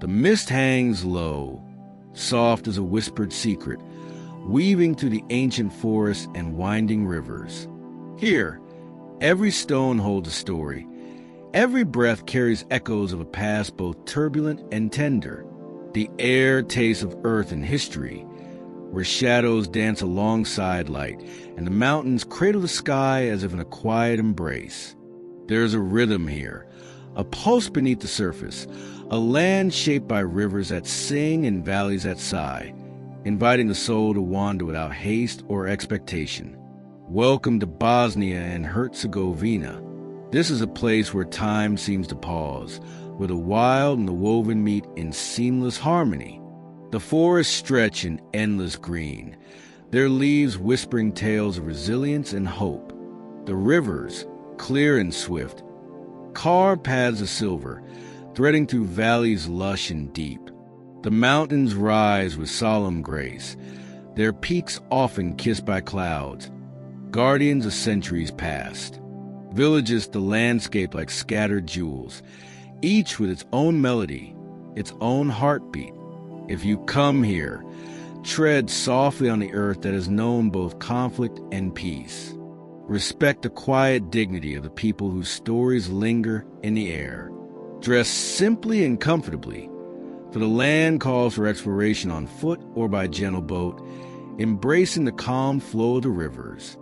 The mist hangs low, soft as a whispered secret, weaving through the ancient forests and winding rivers. Here, every stone holds a story. Every breath carries echoes of a past both turbulent and tender. The air tastes of earth and history, where shadows dance alongside light, and the mountains cradle the sky as if in a quiet embrace. There's a rhythm here, a pulse beneath the surface, a land shaped by rivers that sing and valleys that sigh, inviting the soul to wander without haste or expectation. Welcome to Bosnia and Herzegovina. This is a place where time seems to pause, where the wild and the woven meet in seamless harmony. The forests stretch in endless green, their leaves whispering tales of resilience and hope. The rivers, clear and swift, carve paths of silver, threading through valleys lush and deep. The mountains rise with solemn grace, their peaks often kissed by clouds, guardians of centuries past. Villages the landscape like scattered jewels, each with its own melody, its own heartbeat. If you come here, tread softly on the earth that has known both conflict and peace. Respect the quiet dignity of the people whose stories linger in the air. Dress simply and comfortably, for the land calls for exploration on foot or by gentle boat, embracing the calm flow of the rivers.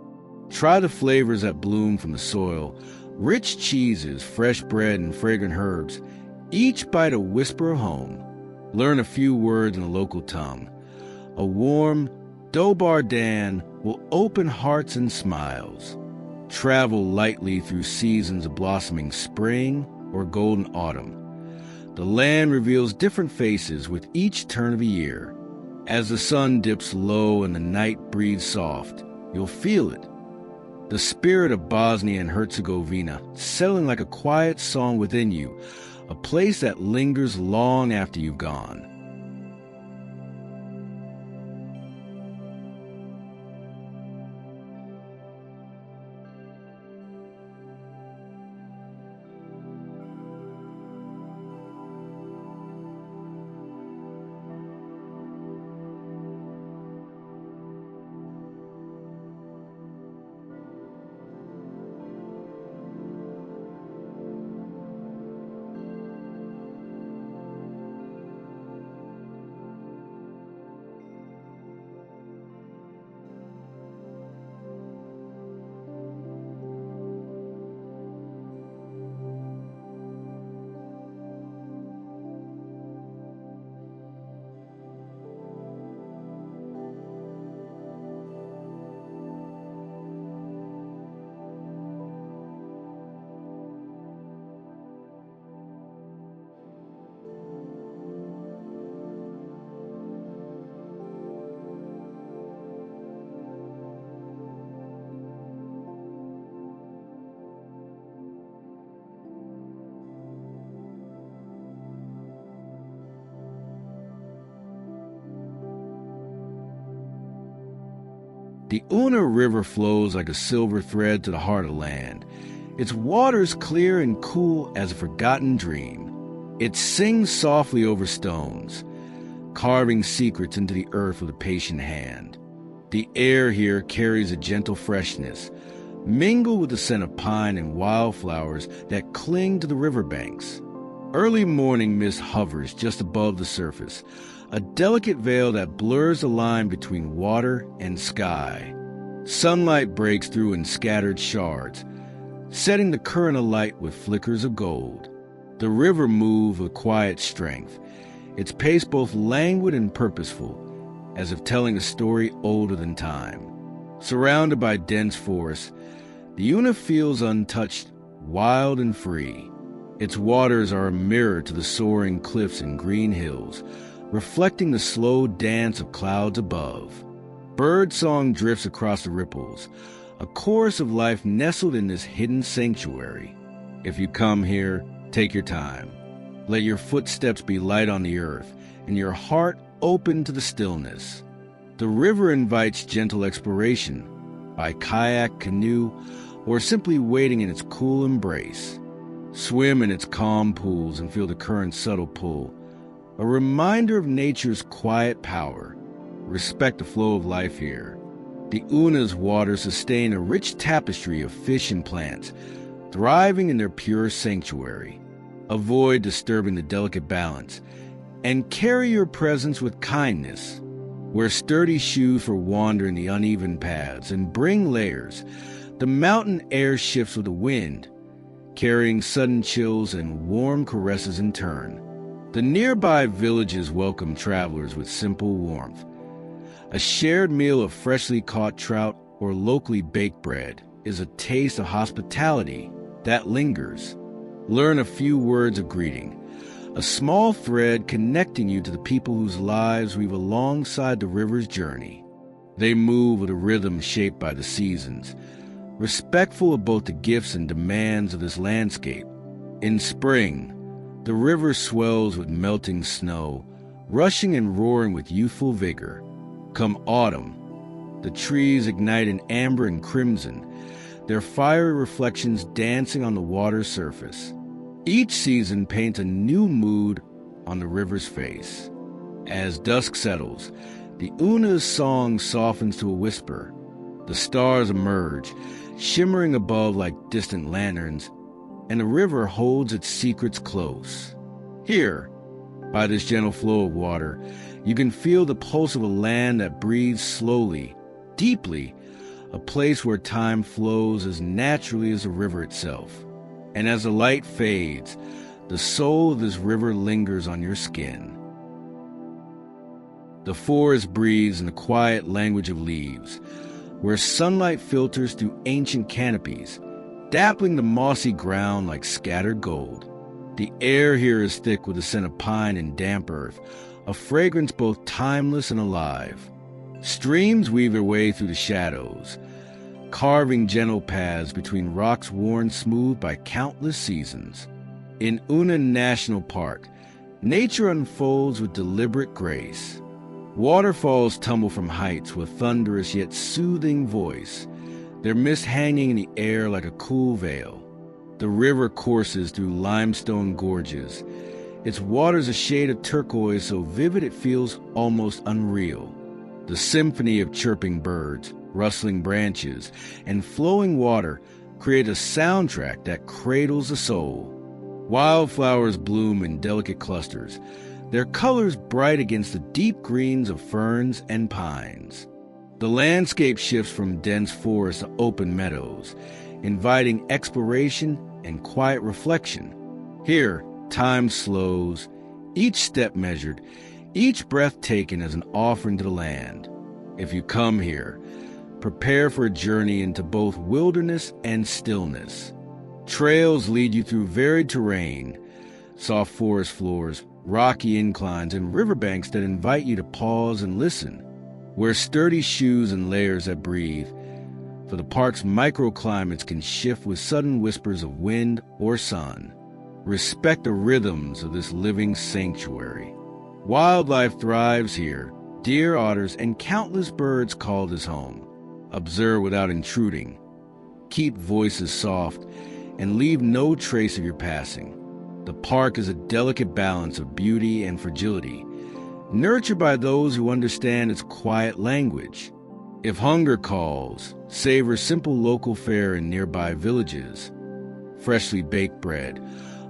Try the flavors that bloom from the soil, rich cheeses, fresh bread, and fragrant herbs, each bite a whisper of home. Learn a few words in the local tongue. A warm Dobar Dan will open hearts and smiles. Travel lightly through seasons of blossoming spring or golden autumn. The land reveals different faces with each turn of a year. As the sun dips low and the night breathes soft, you'll feel it. The spirit of Bosnia and Herzegovina settling like a quiet song within you, a place that lingers long after you've gone. The Una River flows like a silver thread to the heart of the land. Its waters clear and cool as a forgotten dream. It sings softly over stones, carving secrets into the earth with a patient hand. The air here carries a gentle freshness, mingled with the scent of pine and wildflowers that cling to the riverbanks. Early morning mist hovers just above the surface, a delicate veil that blurs the line between water and sky. Sunlight breaks through in scattered shards, setting the current alight with flickers of gold. The river moves with quiet strength, its pace both languid and purposeful, as if telling a story older than time. Surrounded by dense forests, the Una feels untouched, wild and free. Its waters are a mirror to the soaring cliffs and green hills, reflecting the slow dance of clouds above. Birdsong drifts across the ripples, a chorus of life nestled in this hidden sanctuary. If you come here, take your time. Let your footsteps be light on the earth, and your heart open to the stillness. The river invites gentle exploration, by kayak, canoe, or simply waiting in its cool embrace. Swim in its calm pools and feel the current's subtle pull, a reminder of nature's quiet power. Respect the flow of life here. The Una's waters sustain a rich tapestry of fish and plants, thriving in their pure sanctuary. Avoid disturbing the delicate balance, and carry your presence with kindness. Wear sturdy shoes for wandering the uneven paths, and bring layers. The mountain air shifts with the wind, carrying sudden chills and warm caresses in turn. The nearby villages welcome travelers with simple warmth. A shared meal of freshly caught trout or locally baked bread is a taste of hospitality that lingers. Learn a few words of greeting, a small thread connecting you to the people whose lives weave alongside the river's journey. They move with a rhythm shaped by the seasons, respectful of both the gifts and demands of this landscape. In spring, the river swells with melting snow, rushing and roaring with youthful vigor. Come autumn, the trees ignite in amber and crimson, their fiery reflections dancing on the water's surface. Each season paints a new mood on the river's face. As dusk settles, the Una's song softens to a whisper. The stars emerge, shimmering above like distant lanterns, and the river holds its secrets close. Here, by this gentle flow of water, you can feel the pulse of a land that breathes slowly, deeply, a place where time flows as naturally as the river itself. And as the light fades, the soul of this river lingers on your skin. The forest breathes in the quiet language of leaves, where sunlight filters through ancient canopies, dappling the mossy ground like scattered gold. The air here is thick with the scent of pine and damp earth, a fragrance both timeless and alive. Streams weave their way through the shadows, carving gentle paths between rocks worn smooth by countless seasons. In Una National Park, nature unfolds with deliberate grace. Waterfalls tumble from heights with thunderous yet soothing voice, their mist hanging in the air like a cool veil. The river courses through limestone gorges, its waters a shade of turquoise so vivid it feels almost unreal. The symphony of chirping birds, rustling branches, and flowing water create a soundtrack that cradles the soul. Wildflowers bloom in delicate clusters, their colors bright against the deep greens of ferns and pines. The landscape shifts from dense forests to open meadows, inviting exploration and quiet reflection. Here, time slows, each step measured, each breath taken as an offering to the land. If you come here, prepare for a journey into both wilderness and stillness. Trails lead you through varied terrain, soft forest floors, rocky inclines, and riverbanks that invite you to pause and listen. Wear sturdy shoes and layers that breathe, for the park's microclimates can shift with sudden whispers of wind or sun. Respect the rhythms of this living sanctuary. Wildlife thrives here. Deer, otters, and countless birds call this home. Observe without intruding. Keep voices soft, and leave no trace of your passing. The park is a delicate balance of beauty and fragility, nurtured by those who understand its quiet language. If hunger calls, savor simple local fare in nearby villages. Freshly baked bread,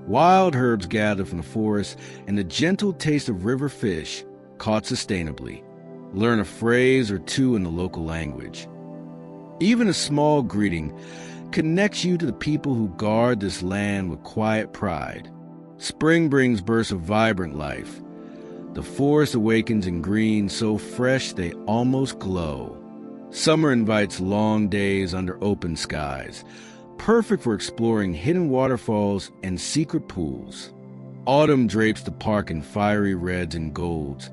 wild herbs gathered from the forest, and the gentle taste of river fish caught sustainably. Learn a phrase or two in the local language. Even a small greeting connects you to the people who guard this land with quiet pride. Spring brings bursts of vibrant life. The forest awakens in green so fresh they almost glow. Summer invites long days under open skies, perfect for exploring hidden waterfalls and secret pools. Autumn drapes the park in fiery reds and golds,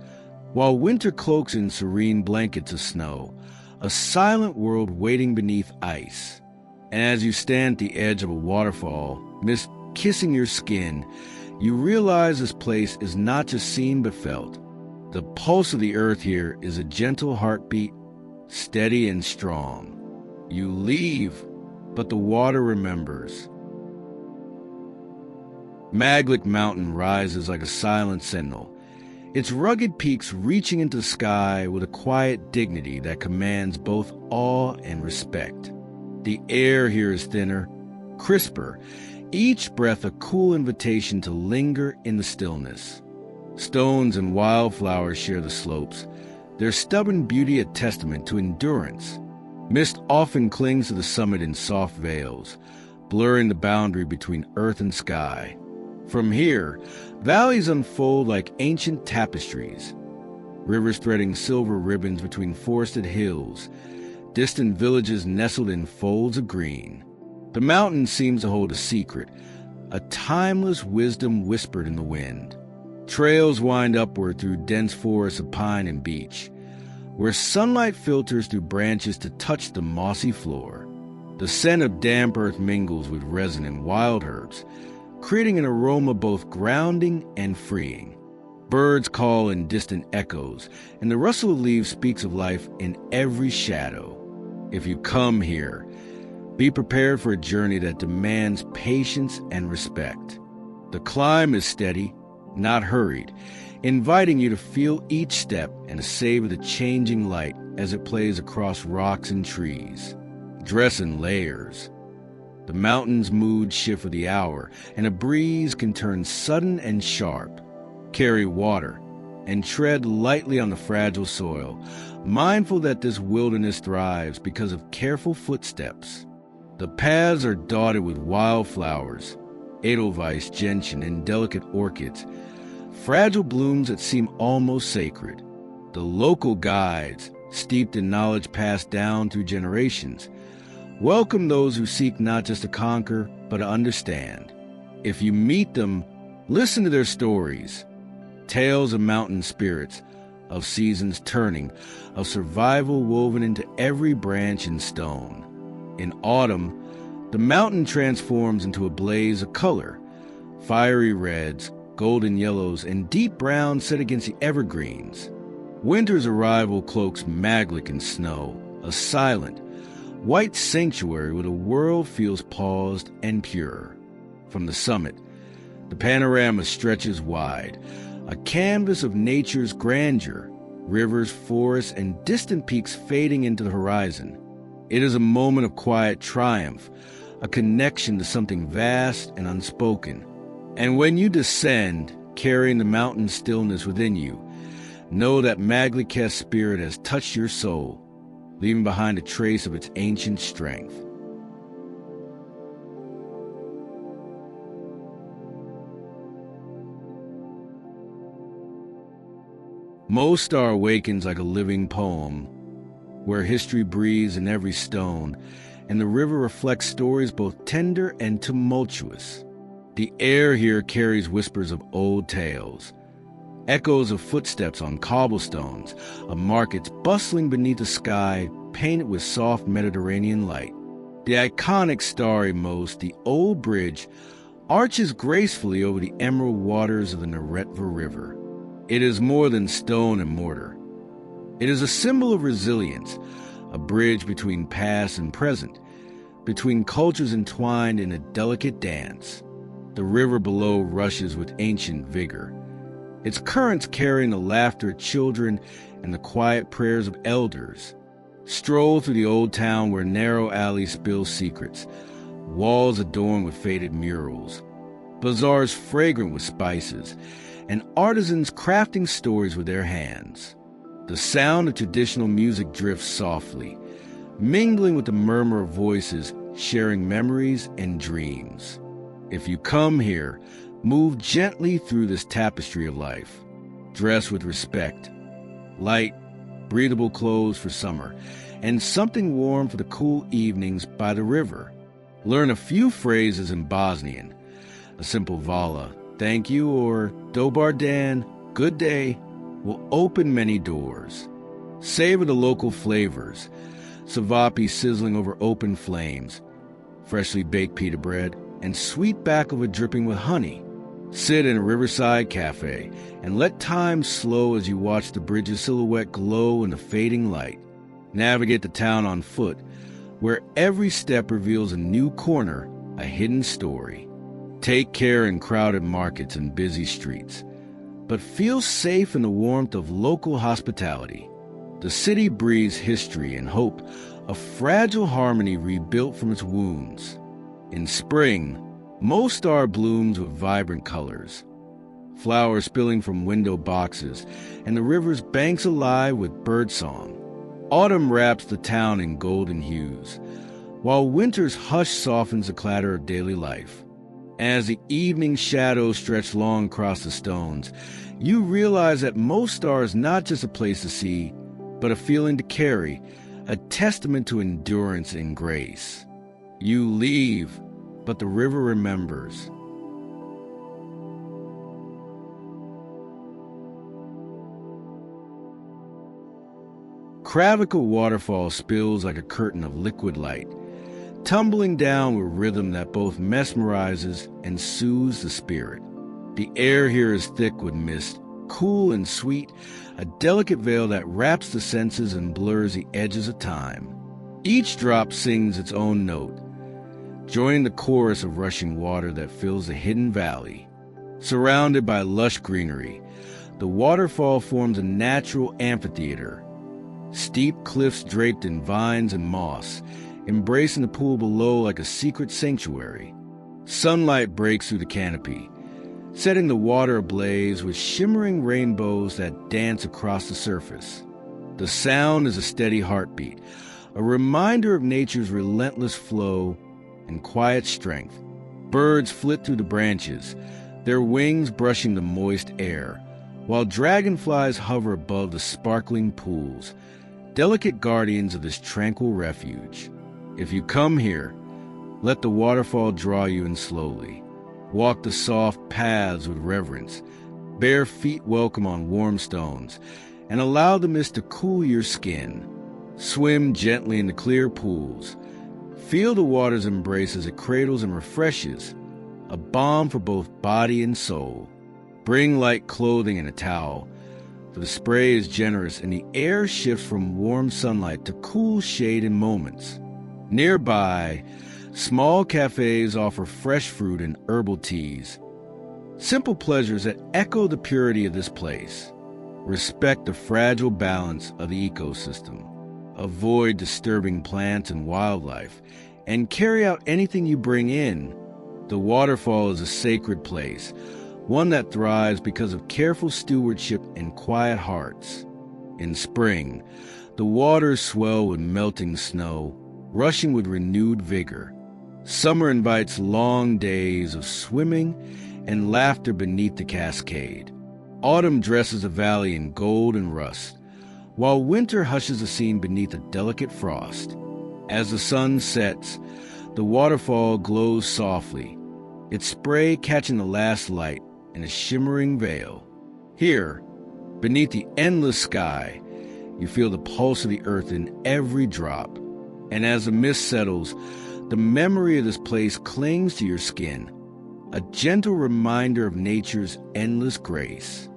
while winter cloaks in serene blankets of snow, a silent world waiting beneath ice. And as you stand at the edge of a waterfall, mist kissing your skin, you realize this place is not just seen but felt. The pulse of the earth here is a gentle heartbeat, steady and strong. You leave, but the water remembers. Maglik Mountain rises like a silent sentinel, its rugged peaks reaching into the sky with a quiet dignity that commands both awe and respect. The air here is thinner, crisper, each breath a cool invitation to linger in the stillness. Stones and wildflowers share the slopes, their stubborn beauty a testament to endurance. Mist often clings to the summit in soft veils, blurring the boundary between earth and sky. From here, valleys unfold like ancient tapestries, rivers threading silver ribbons between forested hills, distant villages nestled in folds of green. The mountain seems to hold a secret, a timeless wisdom whispered in the wind. Trails wind upward through dense forests of pine and beech, where sunlight filters through branches to touch the mossy floor. The scent of damp earth mingles with resin and wild herbs, creating an aroma both grounding and freeing. Birds call in distant echoes, and the rustle of leaves speaks of life in every shadow. If you come here, be prepared for a journey that demands patience and respect. The climb is steady, not hurried, inviting you to feel each step and to savor the changing light as it plays across rocks and trees. Dress in layers. The mountain's mood shift with the hour, and a breeze can turn sudden and sharp. Carry water, and tread lightly on the fragile soil, mindful that this wilderness thrives because of careful footsteps. The paths are dotted with wildflowers, edelweiss, gentian, and delicate orchids, fragile blooms that seem almost sacred. The local guides, steeped in knowledge passed down through generations, welcome those who seek not just to conquer, but to understand. If you meet them, listen to their stories. Tales of mountain spirits, of seasons turning, of survival woven into every branch and stone. In autumn, the mountain transforms into a blaze of color, fiery reds, golden yellows, and deep browns set against the evergreens. Winter's arrival cloaks Maglik in snow, a silent, white sanctuary where the world feels paused and pure. From the summit, the panorama stretches wide, a canvas of nature's grandeur, rivers, forests, and distant peaks fading into the horizon. It is a moment of quiet triumph, a connection to something vast and unspoken. And when you descend, carrying the mountain stillness within you, know that Maglik's spirit has touched your soul, leaving behind a trace of its ancient strength. Most Star awakens like a living poem, where history breathes in every stone, and the river reflects stories both tender and tumultuous. The air here carries whispers of old tales, echoes of footsteps on cobblestones, of markets bustling beneath a sky painted with soft Mediterranean light. The iconic starry most, the old bridge, arches gracefully over the emerald waters of the Narrated River. It is more than stone and mortar. It is a symbol of resilience, a bridge between past and present, between cultures entwined in a delicate dance. The river below rushes with ancient vigor, its currents carrying the laughter of children and the quiet prayers of elders. Stroll through the old town where narrow alleys spill secrets, walls adorned with faded murals, bazaars fragrant with spices, and artisans crafting stories with their hands. The sound of traditional music drifts softly, mingling with the murmur of voices sharing memories and dreams. If you come here, move gently through this tapestry of life. Dress with respect. Light, breathable clothes for summer, and something warm for the cool evenings by the river. Learn a few phrases in Bosnian. A simple vala, thank you, or dobar dan, good day, will open many doors. Savor the local flavors. Savapi sizzling over open flames, freshly baked pita bread, and sweet baklava dripping with honey. Sit in a riverside cafe and let time slow as you watch the bridge's silhouette glow in the fading light. Navigate the town on foot, where every step reveals a new corner, a hidden story. Take care in crowded markets and busy streets. but feel safe in the warmth of local hospitality. The city breathes history and hope, a fragile harmony rebuilt from its wounds. In spring, Mostar blooms with vibrant colors, flowers spilling from window boxes, and the river's banks alive with birdsong. Autumn wraps the town in golden hues, while winter's hush softens the clatter of daily life. As the evening shadows stretch long across the stones, you realize that Mostar is not just a place to see, but a feeling to carry, a testament to endurance and grace. You leave, but the river remembers. Cvrsnica waterfall spills like a curtain of liquid light, tumbling down with rhythm that both mesmerizes and soothes the spirit. The air here is thick with mist, cool and sweet, a delicate veil that wraps the senses and blurs the edges of time. Each drop sings its own note, joining the chorus of rushing water that fills the hidden valley. Surrounded by lush greenery, the waterfall forms a natural amphitheater. Steep cliffs draped in vines and moss, embracing the pool below like a secret sanctuary. Sunlight breaks through the canopy, setting the water ablaze with shimmering rainbows that dance across the surface. The sound is a steady heartbeat, a reminder of nature's relentless flow and quiet strength. Birds flit through the branches, their wings brushing the moist air, while dragonflies hover above the sparkling pools, delicate guardians of this tranquil refuge. If you come here, let the waterfall draw you in slowly. Walk the soft paths with reverence, bare feet welcome on warm stones, and allow the mist to cool your skin. Swim gently in the clear pools. Feel the water's embrace as it cradles and refreshes, a balm for both body and soul. Bring light clothing and a towel, for the spray is generous and the air shifts from warm sunlight to cool shade in moments. Nearby, small cafes offer fresh fruit and herbal teas. Simple pleasures that echo the purity of this place. Respect the fragile balance of the ecosystem. Avoid disturbing plants and wildlife, and carry out anything you bring in. The waterfall is a sacred place, one that thrives because of careful stewardship and quiet hearts. In spring, the waters swell with melting snow, rushing with renewed vigor. Summer invites long days of swimming and laughter beneath the cascade. Autumn dresses the valley in gold and rust, while winter hushes the scene beneath a delicate frost. As the sun sets, the waterfall glows softly, its spray catching the last light in a shimmering veil. Here, beneath the endless sky, you feel the pulse of the earth in every drop. And as the mist settles, the memory of this place clings to your skin, a gentle reminder of nature's endless grace.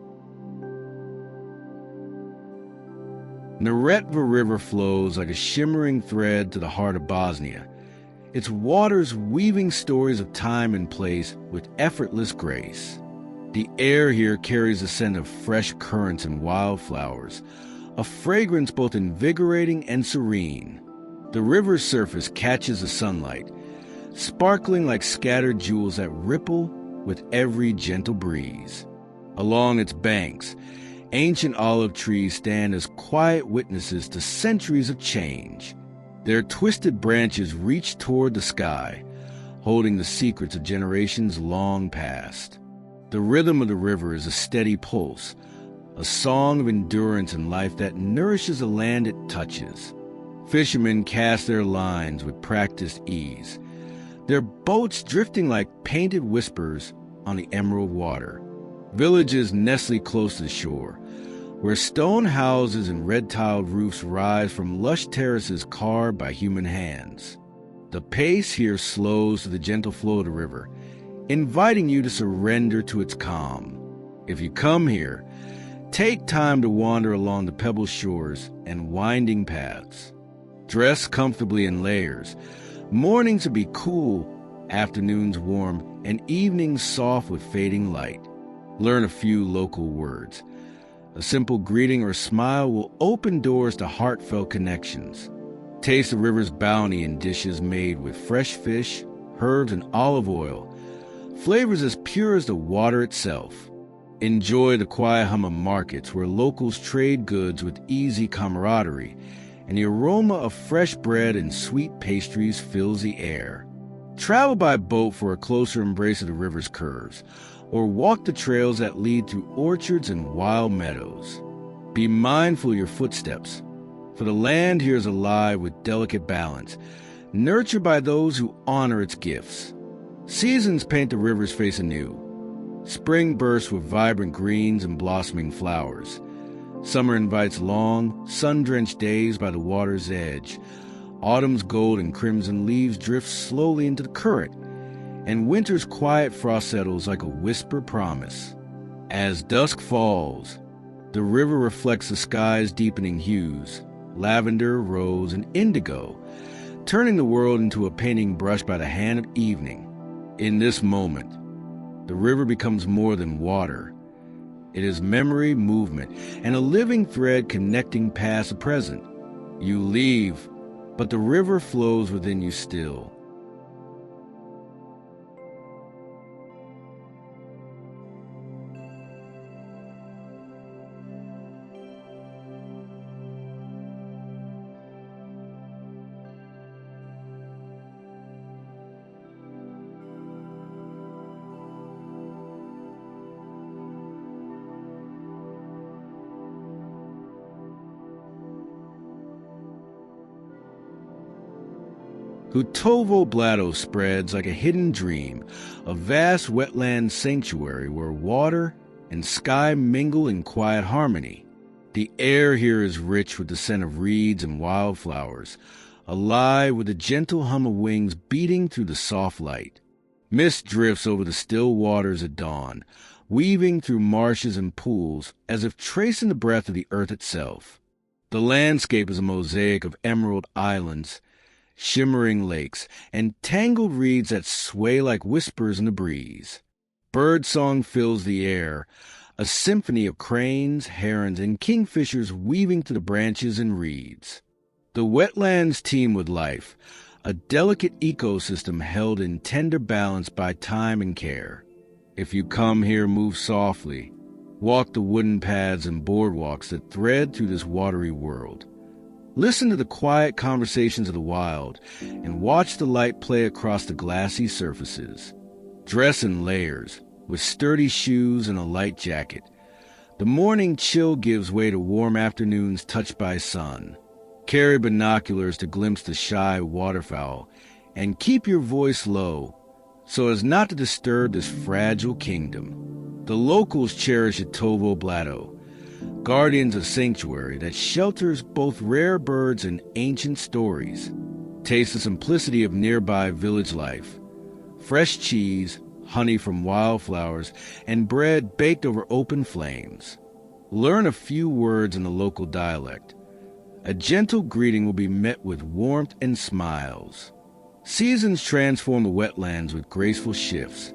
Narrated River flows like a shimmering thread to the heart of Bosnia, its waters weaving stories of time and place with effortless grace. The air here carries a scent of fresh currants and wildflowers, a fragrance both invigorating and serene. The river's surface catches the sunlight, sparkling like scattered jewels that ripple with every gentle breeze. Along its banks, ancient olive trees stand as quiet witnesses to centuries of change. Their twisted branches reach toward the sky, holding the secrets of generations long past. The rhythm of the river is a steady pulse, a song of endurance and life that nourishes the land it touches. Fishermen cast their lines with practiced ease, their boats drifting like painted whispers on the emerald water. Villages nestle close to the shore, where stone houses and red-tiled roofs rise from lush terraces carved by human hands. The pace here slows to the gentle flow of the river, inviting you to surrender to its calm. If you come here, take time to wander along the pebble shores and winding paths. Dress comfortably in layers, mornings to be cool, afternoons warm, and evenings soft with fading light. Learn a few local words. A simple greeting or smile will open doors to heartfelt connections. Taste the river's bounty in dishes made with fresh fish, herbs, and olive oil. Flavors as pure as the water itself. Enjoy the quiet hum of markets where locals trade goods with easy camaraderie, and the aroma of fresh bread and sweet pastries fills the air. Travel by boat for a closer embrace of the river's curves, or walk the trails that lead through orchards and wild meadows. Be mindful of your footsteps, for the land here is alive with delicate balance, nurtured by those who honor its gifts. Seasons paint the river's face anew. Spring bursts with vibrant greens and blossoming flowers. Summer invites long, sun-drenched days by the water's edge. Autumn's gold and crimson leaves drift slowly into the current, and winter's quiet frost settles like a whispered promise. As dusk falls, the river reflects the sky's deepening hues, lavender, rose, and indigo, turning the world into a painting brushed by the hand of evening. In this moment, the river becomes more than water. It is memory, movement, and a living thread connecting past and present. You leave, but the river flows within you still. Hutovo Blato spreads like a hidden dream, a vast wetland sanctuary where water and sky mingle in quiet harmony. The air here is rich with the scent of reeds and wildflowers, alive with the gentle hum of wings beating through the soft light. Mist drifts over the still waters at dawn, weaving through marshes and pools as if tracing the breath of the earth itself. The landscape is a mosaic of emerald islands, shimmering lakes, and tangled reeds that sway like whispers in the breeze. Birdsong fills the air, a symphony of cranes, herons, and kingfishers weaving through the branches and reeds. The wetlands teem with life, a delicate ecosystem held in tender balance by time and care. If you come here, move softly. Walk the wooden paths and boardwalks that thread through this watery world. Listen to the quiet conversations of the wild and watch the light play across the glassy surfaces. Dress in layers, with sturdy shoes and a light jacket. The morning chill gives way to warm afternoons touched by sun. Carry binoculars to glimpse the shy waterfowl, and keep your voice low so as not to disturb this fragile kingdom. The locals cherish Hutovo Blato, guardians of sanctuary that shelters both rare birds and ancient stories. Taste the simplicity of nearby village life. Fresh cheese, honey from wildflowers, and bread baked over open flames. Learn a few words in the local dialect. A gentle greeting will be met with warmth and smiles. Seasons transform the wetlands with graceful shifts.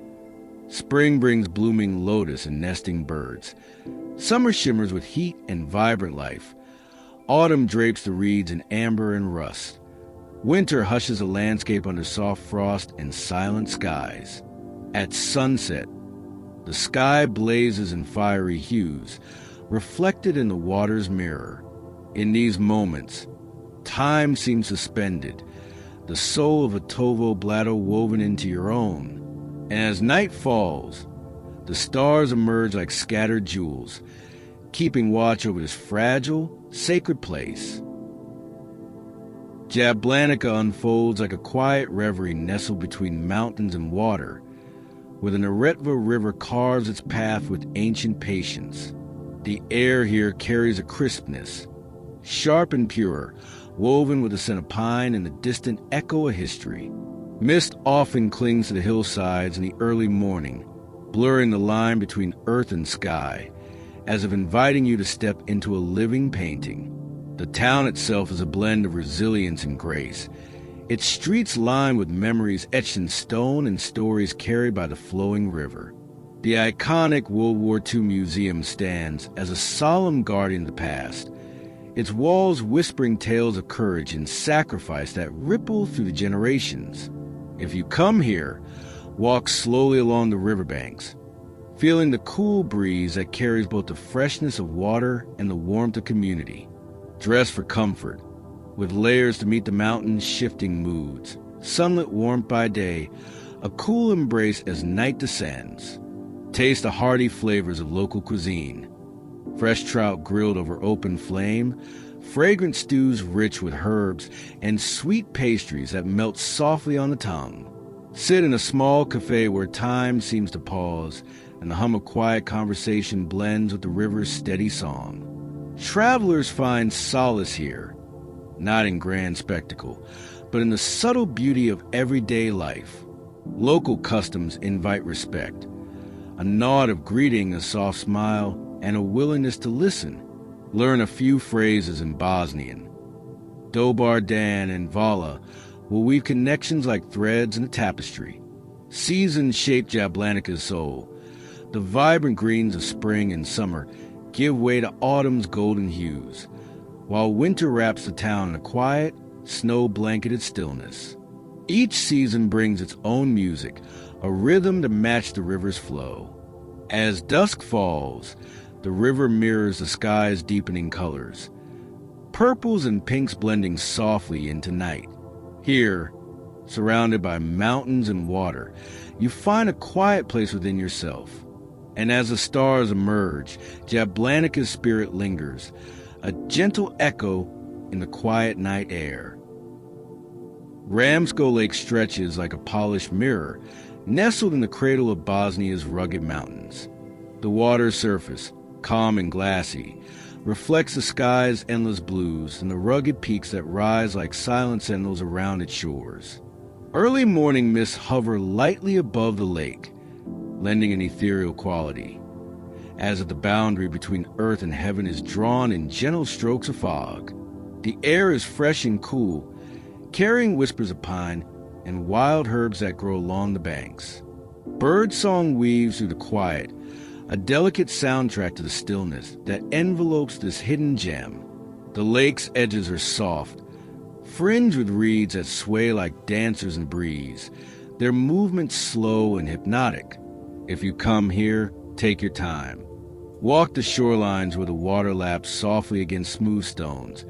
Spring brings blooming lotus and nesting birds. Summer shimmers with heat and vibrant life. Autumn drapes the reeds in amber and rust. Winter hushes the landscape under soft frost and silent skies. At sunset, the sky blazes in fiery hues, reflected in the water's mirror. In these moments, time seems suspended, the soul of Hutovo Blato woven into your own. And as night falls, the stars emerge like scattered jewels, keeping watch over this fragile, sacred place. Jablanica unfolds like a quiet reverie nestled between mountains and water, where the Neretva River carves its path with ancient patience. The air here carries a crispness, sharp and pure, woven with the scent of pine and the distant echo of history. Mist often clings to the hillsides in the early morning, blurring the line between earth and sky, as if inviting you to step into a living painting. The town itself is a blend of resilience and grace, its streets lined with memories etched in stone and stories carried by the flowing river. The iconic World War II museum stands as a solemn guardian of the past, its walls whispering tales of courage and sacrifice that ripple through the generations. If you come here, walk slowly along the riverbanks, feeling the cool breeze that carries both the freshness of water and the warmth of community. Dress for comfort, with layers to meet the mountain's shifting moods, sunlit warmth by day, a cool embrace as night descends. Taste the hearty flavors of local cuisine. Fresh trout grilled over open flame, fragrant stews rich with herbs, and sweet pastries that melt softly on the tongue. Sit in a small cafe where time seems to pause, and the hum of quiet conversation blends with the river's steady song. Travelers find solace here, not in grand spectacle, but in the subtle beauty of everyday life. Local customs invite respect. A nod of greeting, a soft smile, and a willingness to listen. Learn a few phrases in Bosnian. Dobar dan and Vala will weave connections like threads in a tapestry. Seasons shape Jahorina's soul. The vibrant greens of spring and summer give way to autumn's golden hues, while winter wraps the town in a quiet, snow-blanketed stillness. Each season brings its own music, a rhythm to match the river's flow. As dusk falls, the river mirrors the sky's deepening colors, purples and pinks blending softly into night. Here, surrounded by mountains and water, you find a quiet place within yourself. And as the stars emerge, Jahorina's spirit lingers, a gentle echo in the quiet night air. Ramsko Lake stretches like a polished mirror, nestled in the cradle of Bosnia's rugged mountains. The water's surface, calm and glassy, reflects the sky's endless blues and the rugged peaks that rise like silent sentinels around its shores. Early morning mists hover lightly above the lake, lending an ethereal quality, as if the boundary between earth and heaven is drawn in gentle strokes of fog. The air is fresh and cool, carrying whispers of pine and wild herbs that grow along the banks. Birdsong weaves through the quiet, a delicate soundtrack to the stillness that envelopes this hidden gem. The lake's edges are soft, fringed with reeds that sway like dancers in the breeze, their movements slow and hypnotic. If you come here, take your time. Walk the shorelines where the water laps softly against smooth stones,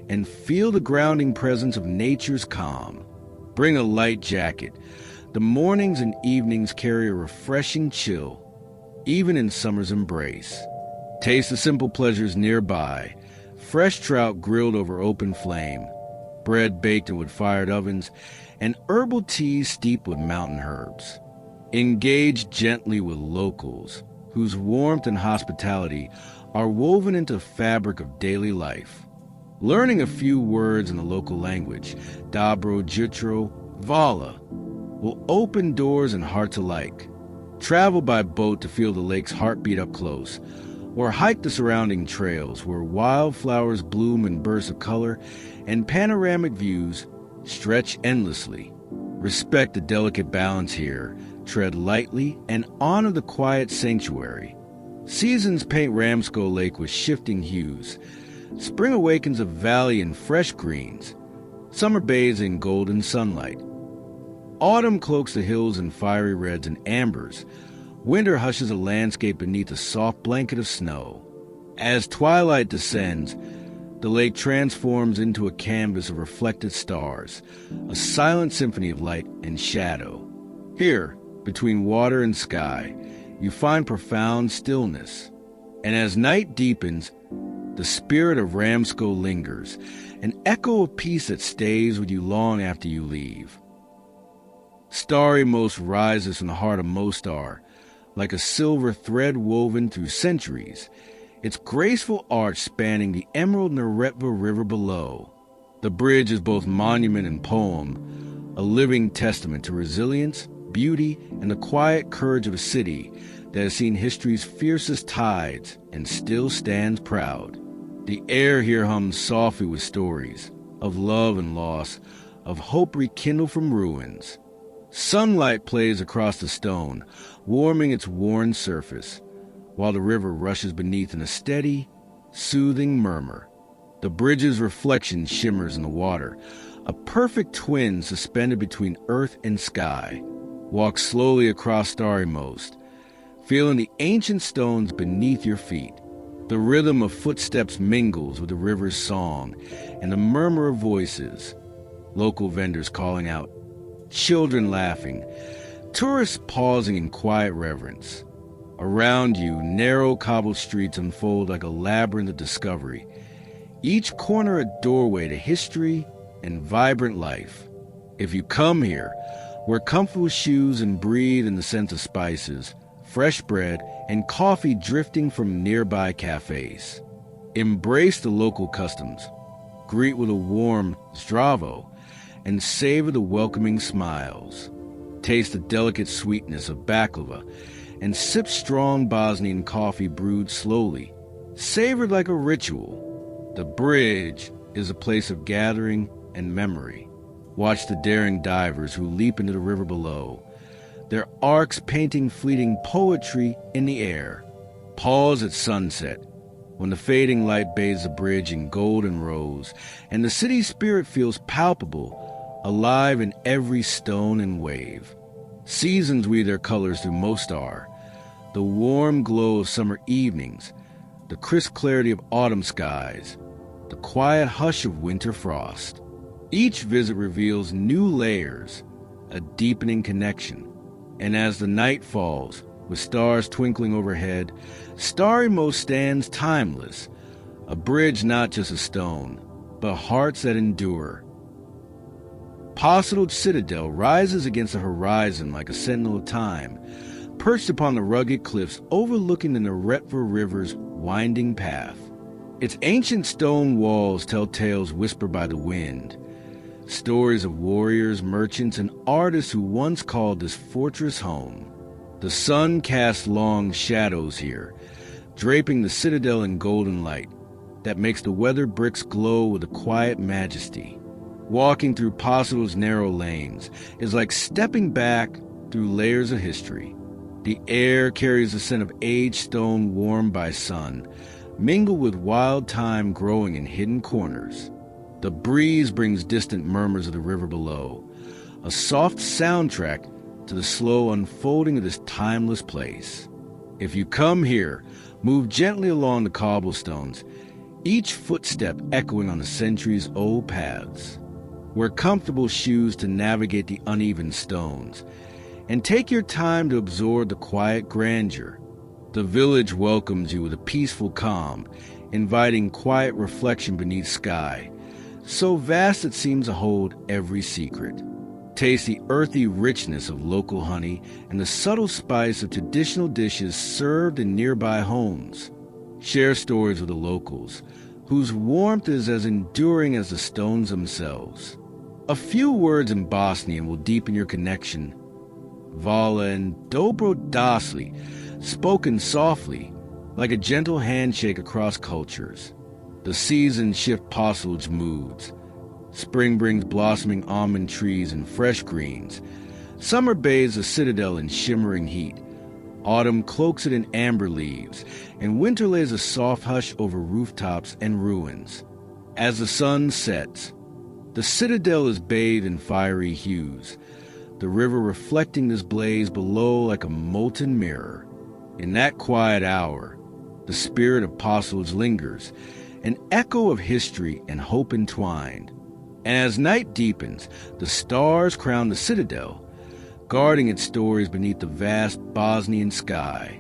and feel the grounding presence of nature's calm. Bring a light jacket. The mornings and evenings carry a refreshing chill, even in summer's embrace. Taste the simple pleasures nearby. Fresh trout grilled over open flame, bread baked in wood-fired ovens, and herbal teas steeped with mountain herbs. Engage gently with locals, whose warmth and hospitality are woven into the fabric of daily life. Learning a few words in the local language, Dobro Jutro, Vala, will open doors and hearts alike. Travel by boat to feel the lake's heartbeat up close, or hike the surrounding trails where wildflowers bloom in bursts of color and panoramic views stretch endlessly. Respect the delicate balance here, tread lightly, and honor the quiet sanctuary. Seasons paint Ramsko Lake with shifting hues. Spring awakens a valley in fresh greens. Summer bathes in golden sunlight. Autumn cloaks the hills in fiery reds and ambers. Winter hushes a landscape beneath a soft blanket of snow. As twilight descends, the lake transforms into a canvas of reflected stars, a silent symphony of light and shadow. Here, between water and sky, you find profound stillness. And as night deepens, the spirit of Ramsko lingers, an echo of peace that stays with you long after you leave. Starry Most rises from the heart of Mostar, like a silver thread woven through centuries, its graceful arch spanning the emerald Neretva River below. The bridge is both monument and poem, a living testament to resilience, beauty, and the quiet courage of a city that has seen history's fiercest tides and still stands proud. The air here hums softly with stories of love and loss, of hope rekindled from ruins. Sunlight plays across the stone, warming its worn surface, while the river rushes beneath in a steady, soothing murmur. The bridge's reflection shimmers in the water, a perfect twin suspended between earth and sky. Walk slowly across Starrymost, feeling the ancient stones beneath your feet. The rhythm of footsteps mingles with the river's song and the murmur of voices. Local vendors calling out, children laughing, tourists pausing in quiet reverence. Around you, narrow cobbled streets unfold like a labyrinth of discovery, each corner a doorway to history and vibrant life. If you come here, wear comfortable shoes and breathe in the scent of spices, fresh bread, and coffee drifting from nearby cafes. Embrace the local customs, greet with a warm zdravo, and savor the welcoming smiles. Taste the delicate sweetness of baklava, and sip strong Bosnian coffee brewed slowly, savored like a ritual. The bridge is a place of gathering and memory. Watch the daring divers who leap into the river below, their arcs painting fleeting poetry in the air. Pause at sunset, when the fading light bathes the bridge in gold and rose, and the city's spirit feels palpable, alive in every stone and wave. Seasons weave their colors through Mostar, the warm glow of summer evenings, the crisp clarity of autumn skies, the quiet hush of winter frost. Each visit reveals new layers, a deepening connection. And as the night falls, with stars twinkling overhead, Starrymost stands timeless, a bridge not just a stone, but hearts that endure. Postled Citadel rises against the horizon like a sentinel of time, perched upon the rugged cliffs overlooking the Neretva River's winding path. Its ancient stone walls tell tales whispered by the wind, stories of warriors, merchants, and artists who once called this fortress home. The sun casts long shadows here, draping the citadel in golden light that makes the weathered bricks glow with a quiet majesty. Walking through Postel's narrow lanes is like stepping back through layers of history. The air carries the scent of aged stone warmed by sun, mingled with wild thyme growing in hidden corners. The breeze brings distant murmurs of the river below, a soft soundtrack to the slow unfolding of this timeless place. If you come here, move gently along the cobblestones, each footstep echoing on the centuries-old paths. Wear comfortable shoes to navigate the uneven stones, and take your time to absorb the quiet grandeur. The village welcomes you with a peaceful calm, inviting quiet reflection beneath sky, so vast it seems to hold every secret. Taste the earthy richness of local honey and the subtle spice of traditional dishes served in nearby homes. Share stories with the locals, whose warmth is as enduring as the stones themselves. A few words in Bosnian will deepen your connection. Vala and dobro dasli, spoken softly, like a gentle handshake across cultures. The seasons shift Postel's moods. Spring brings blossoming almond trees and fresh greens. Summer bathes the citadel in shimmering heat. Autumn cloaks it in amber leaves, and winter lays a soft hush over rooftops and ruins. As the sun sets, the citadel is bathed in fiery hues, the river reflecting this blaze below like a molten mirror. In that quiet hour, the spirit of Postel's lingers, an echo of history and hope entwined. And as night deepens, the stars crown the citadel, guarding its stories beneath the vast Bosnian sky.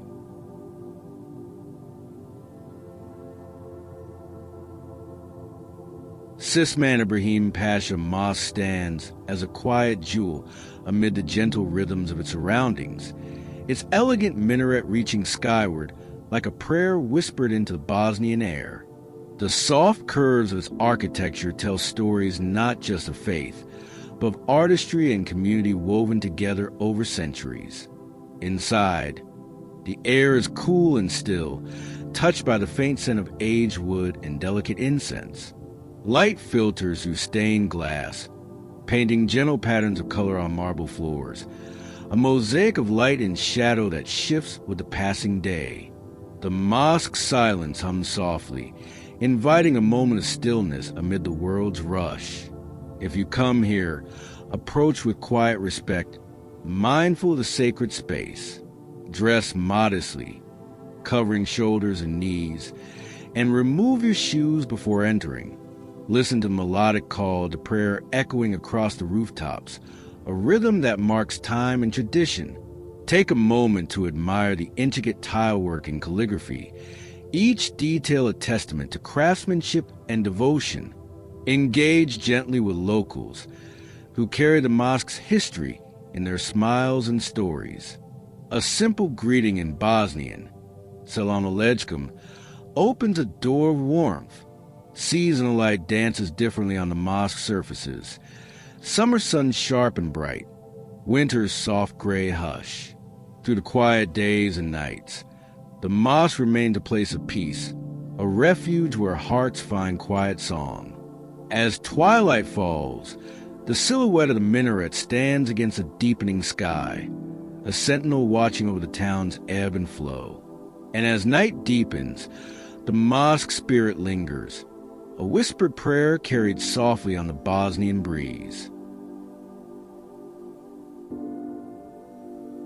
Sisman Ibrahim Pasha Mosque stands as a quiet jewel amid the gentle rhythms of its surroundings, its elegant minaret reaching skyward like a prayer whispered into the Bosnian air. The soft curves of its architecture tell stories not just of faith, but of artistry and community woven together over centuries. Inside, the air is cool and still, touched by the faint scent of aged wood and delicate incense. Light filters through stained glass, painting gentle patterns of color on marble floors, a mosaic of light and shadow that shifts with the passing day. The mosque's silence hums softly, inviting a moment of stillness amid the world's rush. If you come here, approach with quiet respect, mindful of the sacred space. Dress modestly, covering shoulders and knees, and remove your shoes before entering. Listen to the melodic call to prayer echoing across the rooftops, a rhythm that marks time and tradition. Take a moment to admire the intricate tilework and calligraphy, each detail a testament to craftsmanship and devotion. Engage gently with locals who carry the mosque's history in their smiles and stories. A simple greeting in Bosnian, Selam Aleikum, opens a door of warmth. Seasonal light dances differently on the mosque surfaces. Summer sun sharp and bright, winter's soft gray hush. Through the quiet days and nights, the mosque remained a place of peace, a refuge where hearts find quiet song. As twilight falls, the silhouette of the minaret stands against a deepening sky, a sentinel watching over the town's ebb and flow. And as night deepens, the mosque spirit lingers, a whispered prayer carried softly on the Bosnian breeze.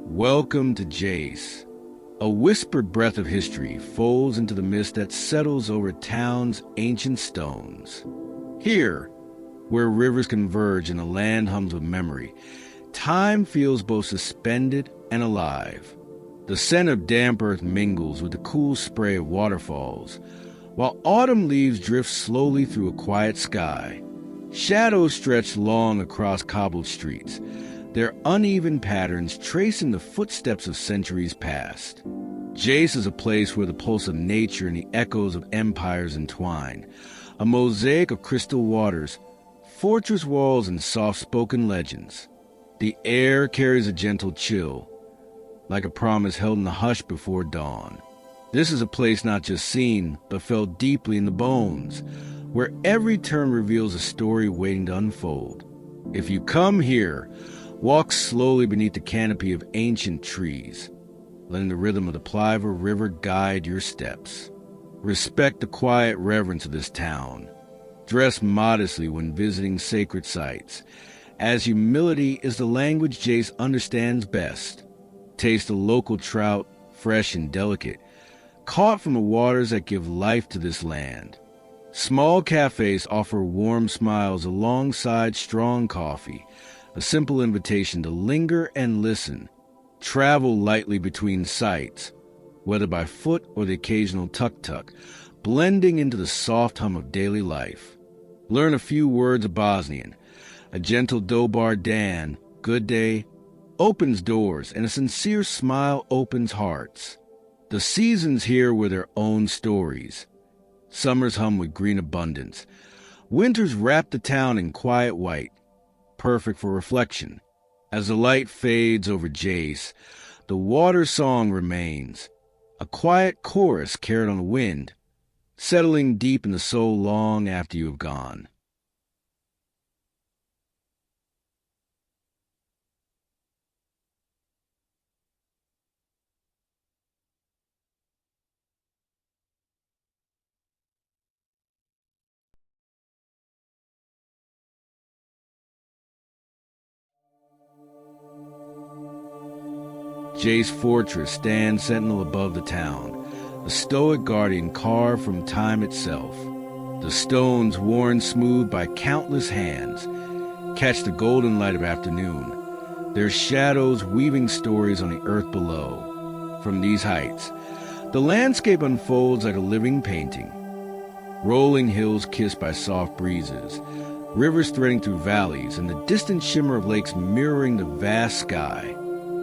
Welcome to Jace. A whispered breath of history folds into the mist that settles over town's ancient stones. Here, where rivers converge and the land hums with memory, time feels both suspended and alive. The scent of damp earth mingles with the cool spray of waterfalls, while autumn leaves drift slowly through a quiet sky. Shadows stretch long across cobbled streets, their uneven patterns tracing the footsteps of centuries past. Jace is a place where the pulse of nature and the echoes of empires entwine, a mosaic of crystal waters, fortress walls, and soft-spoken legends. The air carries a gentle chill, like a promise held in the hush before dawn. This is a place not just seen, but felt deeply in the bones, where every turn reveals a story waiting to unfold. If you come here, walk slowly beneath the canopy of ancient trees, letting the rhythm of the Pliva River guide your steps. Respect the quiet reverence of this town. Dress modestly when visiting sacred sites, as humility is the language Jace understands best. Taste the local trout, fresh and delicate, caught from the waters that give life to this land. Small cafes offer warm smiles alongside strong coffee, a simple invitation to linger and listen. Travel lightly between sites, whether by foot or the occasional tuk-tuk, blending into the soft hum of daily life. Learn a few words of Bosnian. A gentle dobar dan, good day, opens doors, and a sincere smile opens hearts. The seasons here were their own stories. Summers hum with green abundance. Winters wrap the town in quiet white, perfect for reflection. As the light fades over Jace, the water song remains, a quiet chorus carried on the wind, settling deep in the soul long after you have gone. Jace Fortress stands sentinel above the town, a stoic guardian carved from time itself. The stones, worn smooth by countless hands, catch the golden light of afternoon, their shadows weaving stories on the earth below. From these heights, the landscape unfolds like a living painting. Rolling hills kissed by soft breezes, rivers threading through valleys, and the distant shimmer of lakes mirroring the vast sky.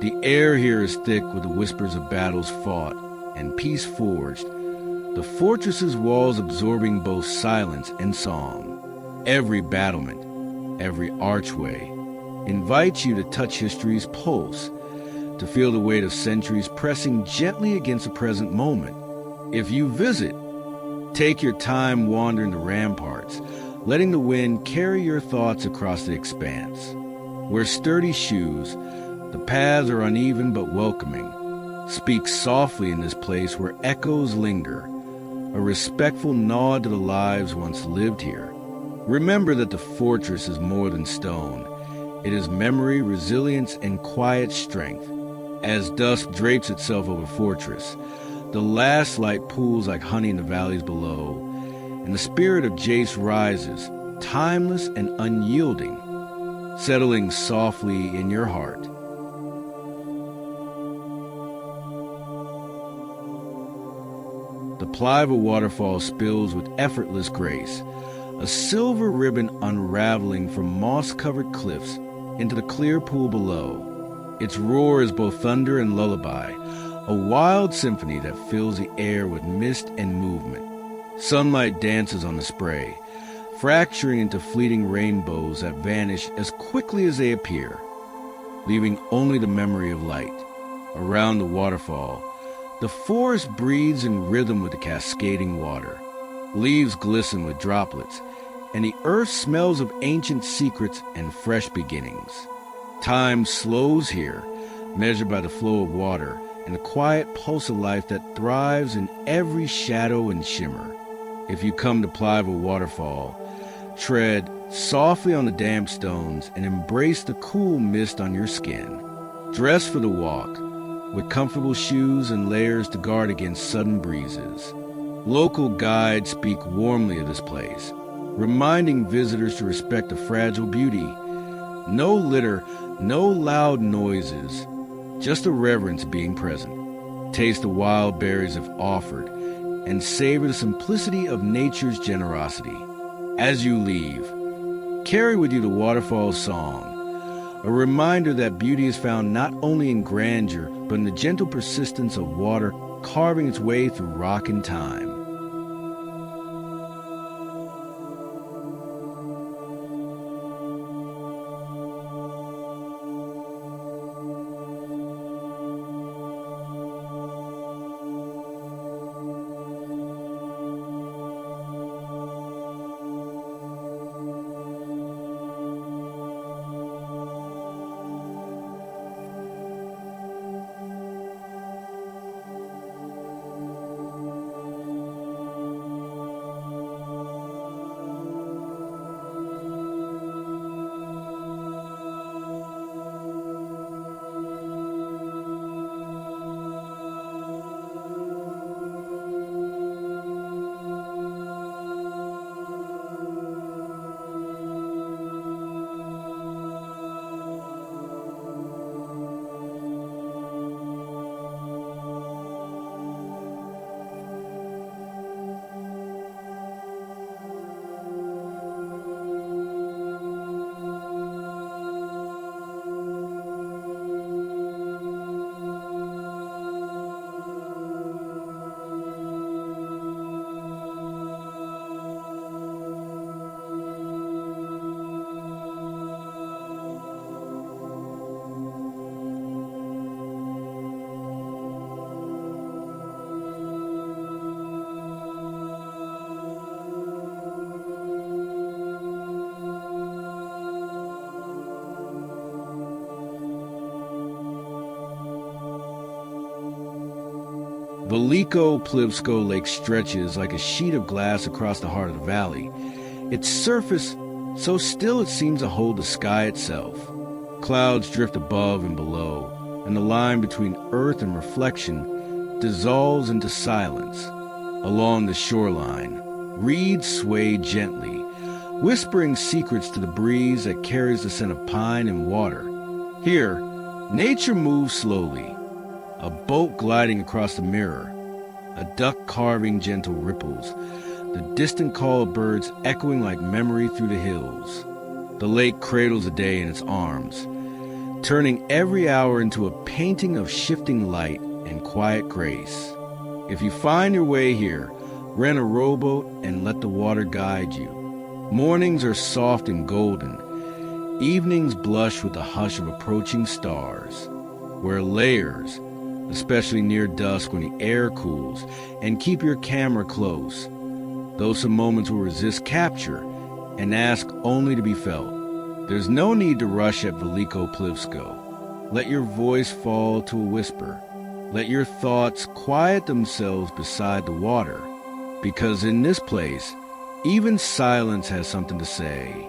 The air here is thick with the whispers of battles fought and peace forged, the fortress's walls absorbing both silence and song. Every battlement, every archway, invites you to touch history's pulse, to feel the weight of centuries pressing gently against the present moment. If you visit, take your time wandering the ramparts, letting the wind carry your thoughts across the expanse. Wear sturdy shoes. The paths are uneven but welcoming. Speak softly in this place where echoes linger, a respectful nod to the lives once lived here. Remember that the fortress is more than stone. It is memory, resilience, and quiet strength. As dusk drapes itself over the fortress, the last light pools like honey in the valleys below, and the spirit of Jace rises, timeless and unyielding, settling softly in your heart. The Pliva waterfall spills with effortless grace, a silver ribbon unraveling from moss-covered cliffs into the clear pool below. Its roar is both thunder and lullaby, a wild symphony that fills the air with mist and movement. Sunlight dances on the spray, fracturing into fleeting rainbows that vanish as quickly as they appear, leaving only the memory of light. Around the waterfall, the forest breathes in rhythm with the cascading water. Leaves glisten with droplets, and the earth smells of ancient secrets and fresh beginnings. Time slows here, measured by the flow of water and the quiet pulse of life that thrives in every shadow and shimmer. If you come to Pliva Waterfall, tread softly on the damp stones and embrace the cool mist on your skin. Dress for the walk, with comfortable shoes and layers to guard against sudden breezes. Local guides speak warmly of this place, reminding visitors to respect the fragile beauty. No litter, no loud noises, just a reverence being present. Taste the wild berries if offered, and savor the simplicity of nature's generosity. As you leave, carry with you the waterfall's song, a reminder that beauty is found not only in grandeur, but in the gentle persistence of water carving its way through rock and time. Veliko Plivsko Lake stretches like a sheet of glass across the heart of the valley, its surface so still it seems to hold the sky itself. Clouds drift above and below, and the line between earth and reflection dissolves into silence. Along the shoreline, reeds sway gently, whispering secrets to the breeze that carries the scent of pine and water. Here, nature moves slowly, a boat gliding across the mirror, a duck carving gentle ripples, the distant call of birds echoing like memory through the hills. The lake cradles the day in its arms, turning every hour into a painting of shifting light and quiet grace. If you find your way here, rent a rowboat and let the water guide you. Mornings are soft and golden. Evenings blush with the hush of approaching stars. Wear layers, especially near dusk when the air cools, and keep your camera close. Though some moments will resist capture, and ask only to be felt. There's no need to rush at Veliko Plivsko. Let your voice fall to a whisper. Let your thoughts quiet themselves beside the water, because in this place, even silence has something to say.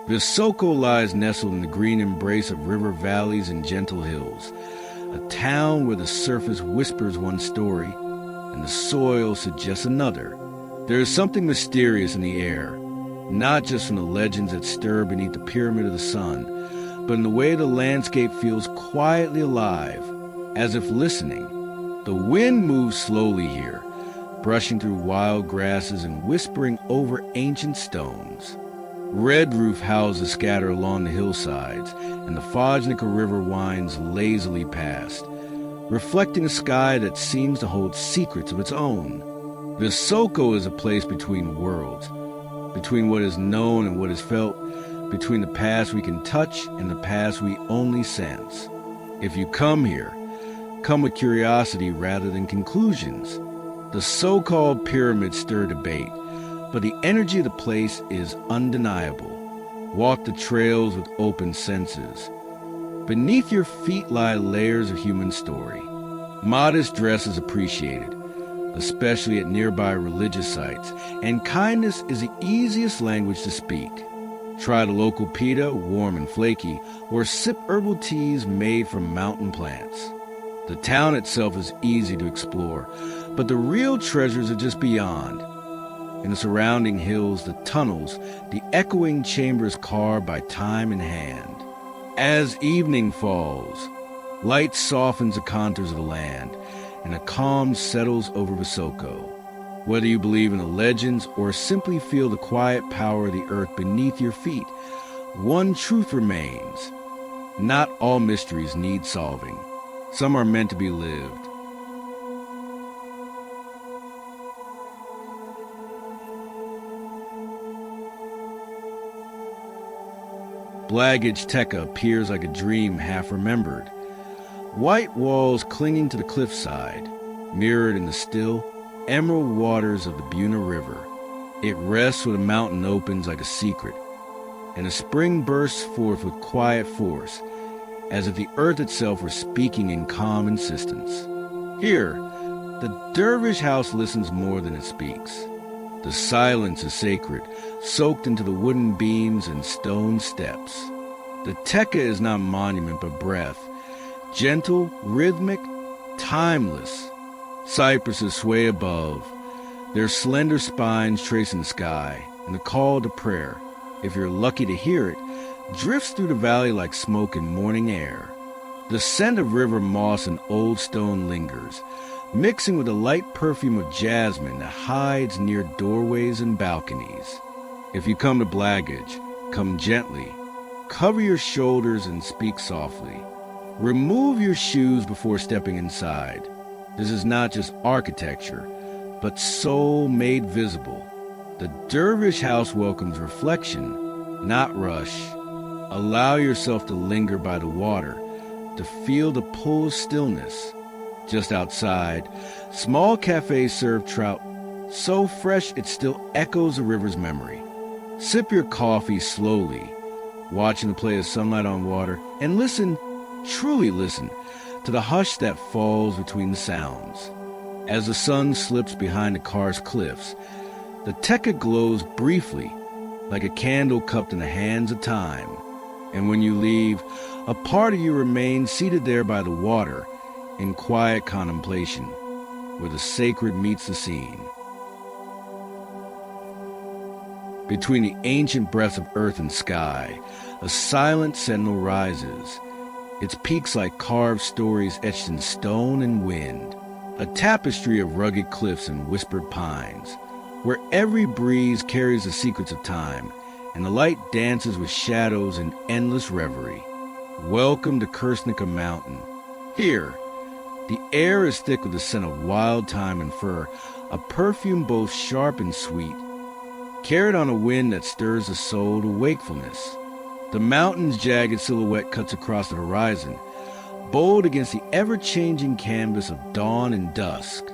Visoko lies nestled in the green embrace of river valleys and gentle hills, a town where the surface whispers one story and the soil suggests another. There is something mysterious in the air, not just from the legends that stir beneath the Pyramid of the Sun, but in the way the landscape feels quietly alive, as if listening. The wind moves slowly here, brushing through wild grasses and whispering over ancient stones. Red roof houses scatter along the hillsides, and the Cvrsnica River winds lazily past, reflecting a sky that seems to hold secrets of its own. Visoko is a place between worlds, between what is known and what is felt, between the past we can touch and the past we only sense. If you come here, come with curiosity rather than conclusions. The so-called pyramids stir debate, but the energy of the place is undeniable. Walk the trails with open senses. Beneath your feet lie layers of human story. Modest dress is appreciated, especially at nearby religious sites, and kindness is the easiest language to speak. Try the local pita, warm and flaky, or sip herbal teas made from mountain plants. The town itself is easy to explore, but the real treasures are just beyond. In the surrounding hills, the tunnels, the echoing chambers carved by time and hand. As evening falls, light softens the contours of the land, and a calm settles over Visoko. Whether you believe in the legends or simply feel the quiet power of the earth beneath your feet, one truth remains. Not all mysteries need solving. Some are meant to be lived. Blagoje Teka appears like a dream half remembered. White walls clinging to the cliffside, mirrored in the still, emerald waters of the Buna River. It rests where the mountain opens like a secret, and the spring bursts forth with quiet force, as if the earth itself were speaking in calm insistence. Here, the dervish house listens more than it speaks. The silence is sacred, soaked into the wooden beams and stone steps. The Teka is not monument but breath, gentle, rhythmic, timeless. Cypresses sway above, their slender spines tracing the sky, and the call to prayer, if you're lucky to hear it, drifts through the valley like smoke in morning air. The scent of river moss and old stone lingers, mixing with the light perfume of jasmine that hides near doorways and balconies. If you come to Blagoje, come gently, cover your shoulders and speak softly. Remove your shoes before stepping inside. This is not just architecture, but soul made visible. The dervish house welcomes reflection, not rush. Allow yourself to linger by the water, to feel the pull of stillness. Just outside, small cafes serve trout, so fresh it still echoes the river's memory. Sip your coffee slowly, watching the play of sunlight on water, and listen, truly listen, to the hush that falls between the sounds. As the sun slips behind the Kars cliffs, the Teka glows briefly, like a candle cupped in the hands of time. And when you leave, a part of you remains seated there by the water, in quiet contemplation, where the sacred meets the scene. Between the ancient breaths of earth and sky, a silent sentinel rises, its peaks like carved stories etched in stone and wind, a tapestry of rugged cliffs and whispered pines, where every breeze carries the secrets of time, and the light dances with shadows in endless reverie. Welcome to Cvrsnica Mountain. Here, the air is thick with the scent of wild thyme and fir, a perfume both sharp and sweet, carried on a wind that stirs the soul to wakefulness. The mountain's jagged silhouette cuts across the horizon, bold against the ever-changing canvas of dawn and dusk.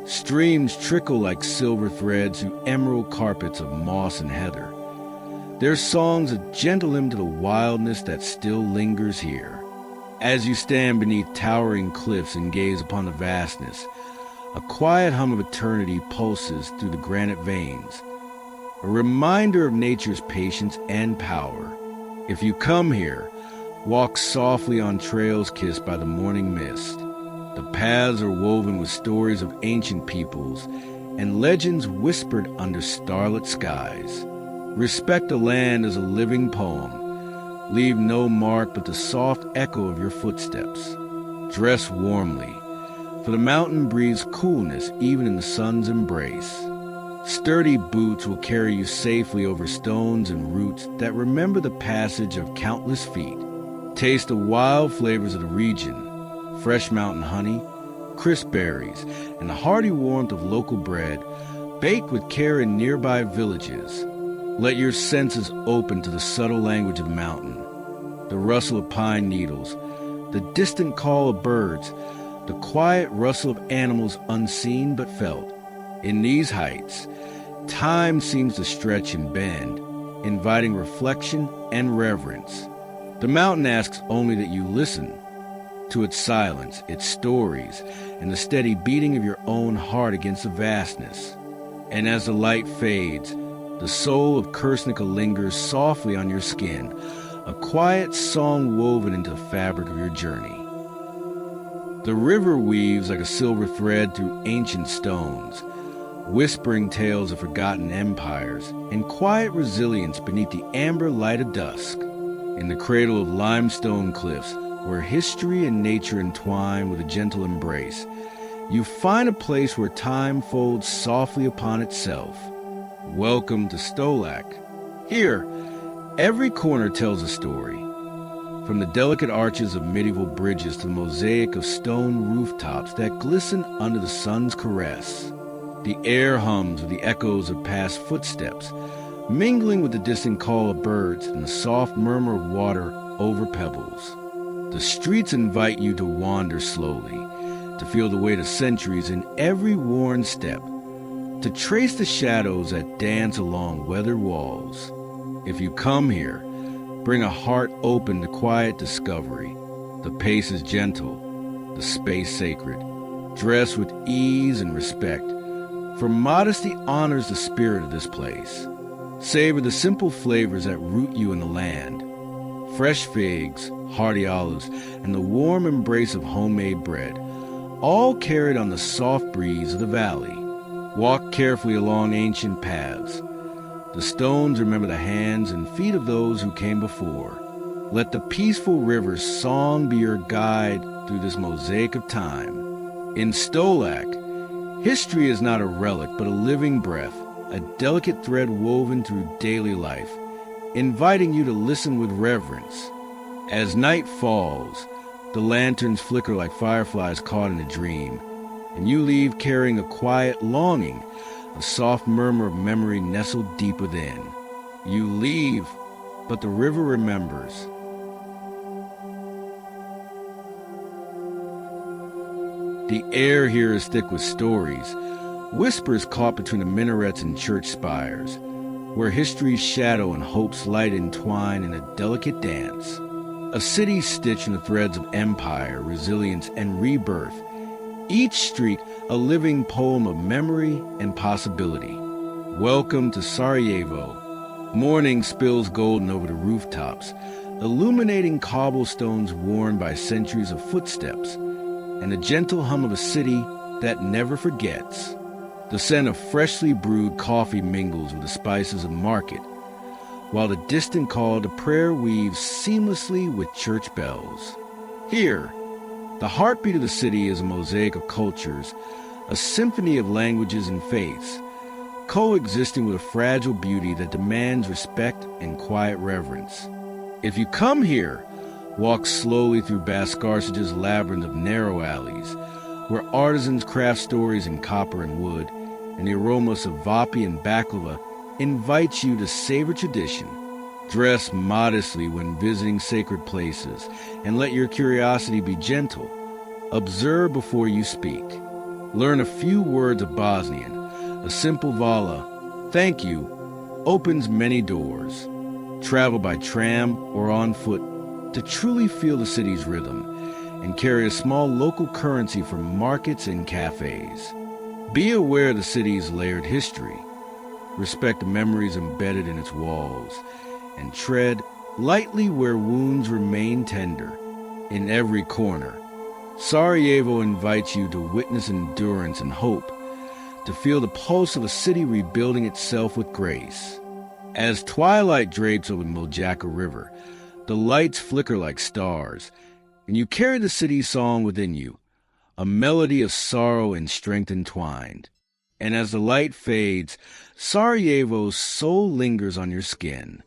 Streams trickle like silver threads through emerald carpets of moss and heather. Their songs a gentle hymn to the wildness that still lingers here. As you stand beneath towering cliffs and gaze upon the vastness, a quiet hum of eternity pulses through the granite veins, a reminder of nature's patience and power. If you come here, walk softly on trails kissed by the morning mist. The paths are woven with stories of ancient peoples and legends whispered under starlit skies. Respect the land as a living poem. Leave no mark but the soft echo of your footsteps. Dress warmly, for the mountain breathes coolness even in the sun's embrace. Sturdy boots will carry you safely over stones and roots that remember the passage of countless feet. Taste the wild flavors of the region, fresh mountain honey, crisp berries, and the hearty warmth of local bread, baked with care in nearby villages. Let your senses open to the subtle language of the mountain, the rustle of pine needles, the distant call of birds, the quiet rustle of animals unseen but felt. In these heights, time seems to stretch and bend, inviting reflection and reverence. The mountain asks only that you listen to its silence, its stories, and the steady beating of your own heart against the vastness. And as the light fades, the soul of Cvrsnica lingers softly on your skin, a quiet song woven into the fabric of your journey. The river weaves like a silver thread through ancient stones, whispering tales of forgotten empires and quiet resilience beneath the amber light of dusk. In the cradle of limestone cliffs, where history and nature entwine with a gentle embrace, you find a place where time folds softly upon itself. Welcome to Stolac. Here, every corner tells a story. From the delicate arches of medieval bridges to the mosaic of stone rooftops that glisten under the sun's caress. The air hums with the echoes of past footsteps, mingling with the distant call of birds and the soft murmur of water over pebbles. The streets invite you to wander slowly, to feel the weight of centuries in every worn step, to trace the shadows that dance along weathered walls. If you come here, bring a heart open to quiet discovery. The pace is gentle, the space sacred. Dress with ease and respect, for modesty honors the spirit of this place. Savor the simple flavors that root you in the land. Fresh figs, hearty olives, and the warm embrace of homemade bread, all carried on the soft breeze of the valley. Walk carefully along ancient paths. The stones remember the hands and feet of those who came before. Let the peaceful river's song be your guide through this mosaic of time. In Stolac, history is not a relic but a living breath, a delicate thread woven through daily life, inviting you to listen with reverence. As night falls, the lanterns flicker like fireflies caught in a dream, and you leave carrying a quiet longing, a soft murmur of memory nestled deep within. You leave, but the river remembers. The air here is thick with stories, whispers caught between the minarets and church spires, where history's shadow and hope's light entwine in a delicate dance. A city stitched in the threads of empire, resilience, and rebirth, each street a living poem of memory and possibility. Welcome to Sarajevo. Morning spills golden over the rooftops, illuminating cobblestones worn by centuries of footsteps, and the gentle hum of a city that never forgets. The scent of freshly brewed coffee mingles with the spices of market, while the distant call to prayer weaves seamlessly with church bells. Here, the heartbeat of the city is a mosaic of cultures, a symphony of languages and faiths, coexisting with a fragile beauty that demands respect and quiet reverence. If you come here, walk slowly through Baščaršija's labyrinth of narrow alleys, where artisans craft stories in copper and wood, and the aromas of vapi and baklava invites you to savor tradition. Dress modestly when visiting sacred places, and let your curiosity be gentle. Observe before you speak. Learn a few words of Bosnian. A simple vala, thank you, opens many doors. Travel by tram or on foot to truly feel the city's rhythm, and carry a small local currency from markets and cafes. Be aware of the city's layered history. Respect the memories embedded in its walls, and tread lightly where wounds remain tender. In every corner, Sarajevo invites you to witness endurance and hope, to feel the pulse of a city rebuilding itself with grace. As twilight drapes over the Moljaka River, the lights flicker like stars, and you carry the city's song within you, a melody of sorrow and strength entwined. And as the light fades, Sarajevo's soul lingers on your skin.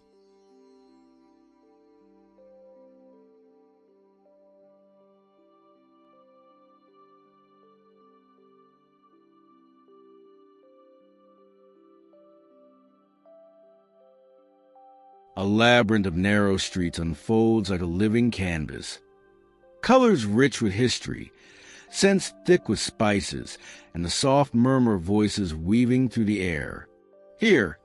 A labyrinth of narrow streets unfolds like a living canvas. Colors rich with history, scents thick with spices, and the soft murmur of voices weaving through the air. Here,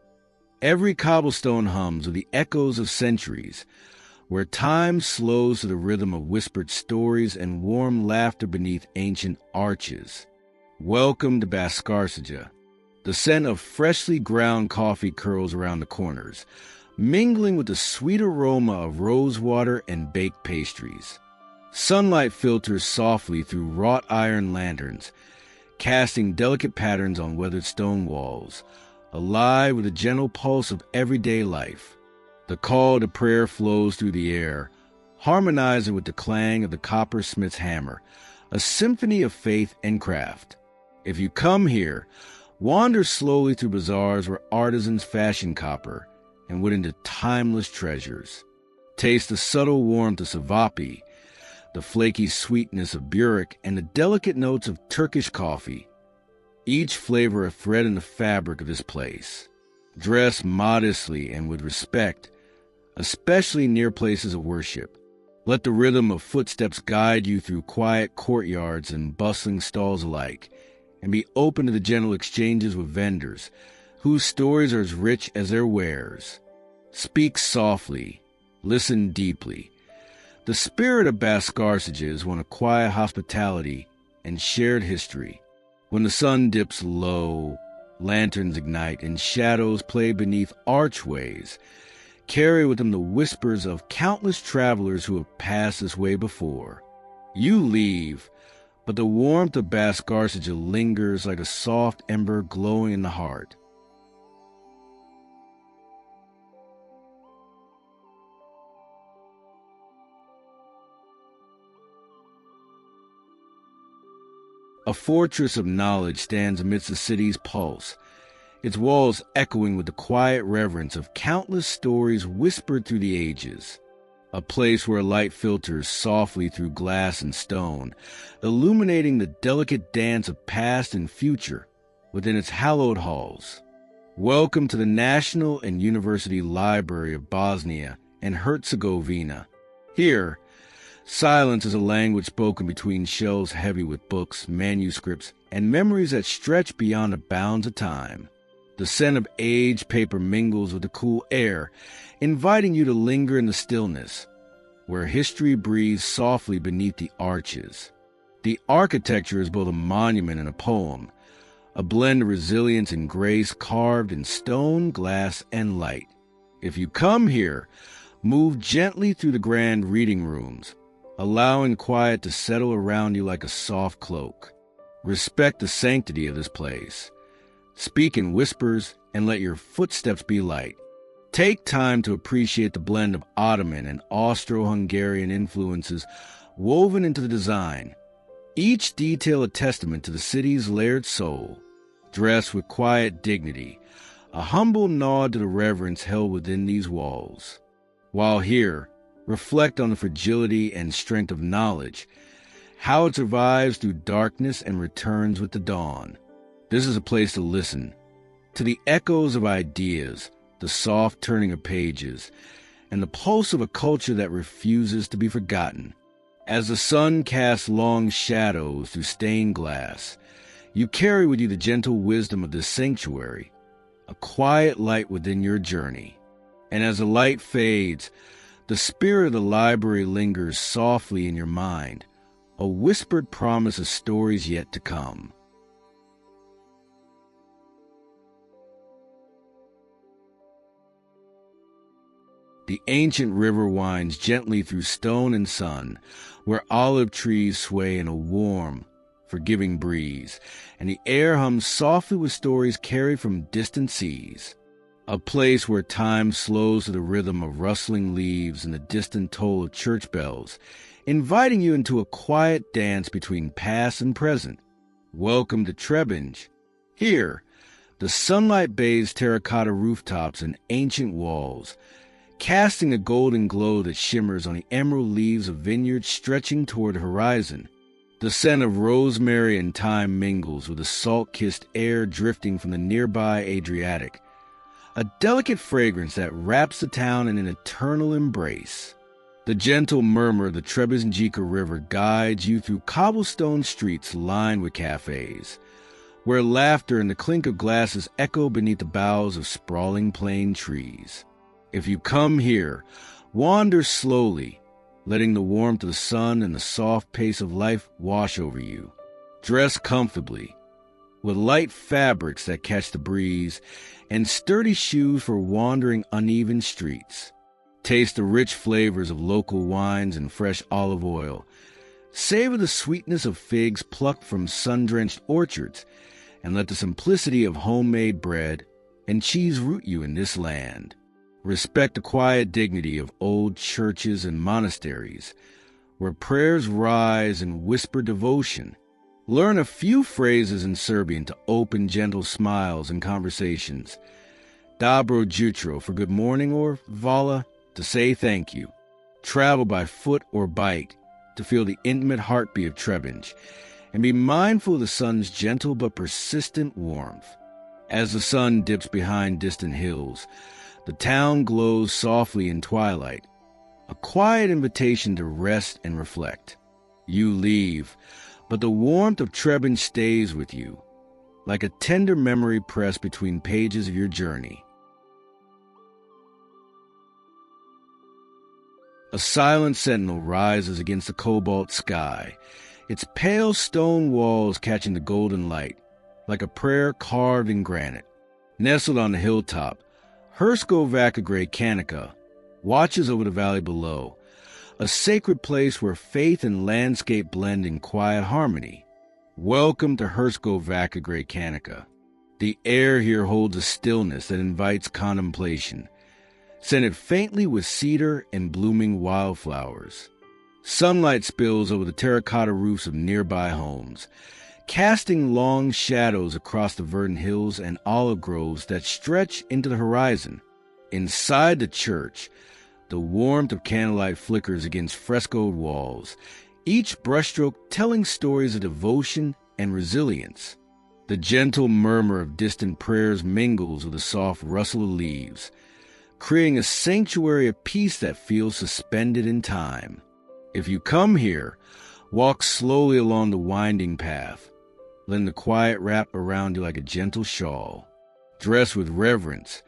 every cobblestone hums with the echoes of centuries, where time slows to the rhythm of whispered stories and warm laughter beneath ancient arches. Welcome to Baščaršija. The scent of freshly ground coffee curls around the corners, mingling with the sweet aroma of rosewater and baked pastries. Sunlight filters softly through wrought iron lanterns, casting delicate patterns on weathered stone walls, alive with the gentle pulse of everyday life. The call to prayer flows through the air, harmonizing with the clang of the coppersmith's hammer, a symphony of faith and craft. If you come here, wander slowly through bazaars where artisans fashion copper and wood into timeless treasures. Taste the subtle warmth of savapi, the flaky sweetness of burek, and the delicate notes of Turkish coffee, each flavor a thread in the fabric of this place. Dress modestly and with respect, especially near places of worship. Let the rhythm of footsteps guide you through quiet courtyards and bustling stalls alike, and be open to the gentle exchanges with vendors, whose stories are as rich as their wares. Speak softly, listen deeply. The spirit of Baščaršija is one of quiet hospitality and shared history. When the sun dips low, lanterns ignite, and shadows play beneath archways, carry with them the whispers of countless travelers who have passed this way before. You leave, but the warmth of Baščaršija lingers like a soft ember glowing in the heart. A fortress of knowledge stands amidst the city's pulse, its walls echoing with the quiet reverence of countless stories whispered through the ages. A place where light filters softly through glass and stone, illuminating the delicate dance of past and future within its hallowed halls. Welcome to the National and University Library of Bosnia and Herzegovina. Here, silence is a language spoken between shelves heavy with books, manuscripts, and memories that stretch beyond the bounds of time. The scent of aged paper mingles with the cool air, inviting you to linger in the stillness, where history breathes softly beneath the arches. The architecture is both a monument and a poem, a blend of resilience and grace carved in stone, glass, and light. If you come here, move gently through the grand reading rooms, allowing quiet to settle around you like a soft cloak. Respect the sanctity of this place. Speak in whispers and let your footsteps be light. Take time to appreciate the blend of Ottoman and Austro-Hungarian influences woven into the design, each detail a testament to the city's layered soul. Dress with quiet dignity, a humble nod to the reverence held within these walls. While here, reflect on the fragility and strength of knowledge, how it survives through darkness and returns with the dawn. This is a place to listen to the echoes of ideas, the soft turning of pages, and the pulse of a culture that refuses to be forgotten. As the sun casts long shadows through stained glass, you carry with you the gentle wisdom of this sanctuary, a quiet light within your journey. And as the light fades, the spirit of the library lingers softly in your mind, a whispered promise of stories yet to come. The ancient river winds gently through stone and sun, where olive trees sway in a warm, forgiving breeze, and the air hums softly with stories carried from distant seas. A place where time slows to the rhythm of rustling leaves and the distant toll of church bells, inviting you into a quiet dance between past and present. Welcome to Trebinje. Here, the sunlight bathes terracotta rooftops and ancient walls, casting a golden glow that shimmers on the emerald leaves of vineyards stretching toward the horizon. The scent of rosemary and thyme mingles with the salt-kissed air drifting from the nearby Adriatic, a delicate fragrance that wraps the town in an eternal embrace. The gentle murmur of the Trebinjika River guides you through cobblestone streets lined with cafes, where laughter and the clink of glasses echo beneath the boughs of sprawling plane trees. If you come here, Wander slowly, letting the warmth of the sun and the soft pace of life wash over you. Dress comfortably, with light fabrics that catch the breeze and sturdy shoes for wandering uneven streets. Taste the rich flavors of local wines and fresh olive oil. Savor the sweetness of figs plucked from sun-drenched orchards, and let the simplicity of homemade bread and cheese root you in this land. Respect the quiet dignity of old churches and monasteries, where prayers rise in whispered devotion. Learn a few phrases in Serbian to open gentle smiles and conversations. Dobro jutro for good morning, or vala to say thank you. Travel by foot or bike to feel the intimate heartbeat of Trebinje, and be mindful of the sun's gentle but persistent warmth. As the sun dips behind distant hills, the town glows softly in twilight, a quiet invitation to rest and reflect. You leave, but the warmth of Trebinje stays with you, like a tender memory pressed between pages of your journey. A silent sentinel rises against the cobalt sky, its pale stone walls catching the golden light, like a prayer carved in granite. Nestled on the hilltop, Hercegovacka Gračanica watches over the valley below, a sacred place where faith and landscape blend in quiet harmony. Welcome to Hercegovacka Gračanica. The air here holds a stillness that invites contemplation, scented faintly with cedar and blooming wildflowers. Sunlight spills over the terracotta roofs of nearby homes, casting long shadows across the verdant hills and olive groves that stretch into the horizon. Inside the church, the warmth of candlelight flickers against frescoed walls, each brushstroke telling stories of devotion and resilience. The gentle murmur of distant prayers mingles with the soft rustle of leaves, creating a sanctuary of peace that feels suspended in time. If you come here, walk slowly along the winding path, letting the quiet wrap around you like a gentle shawl. Dress with reverence.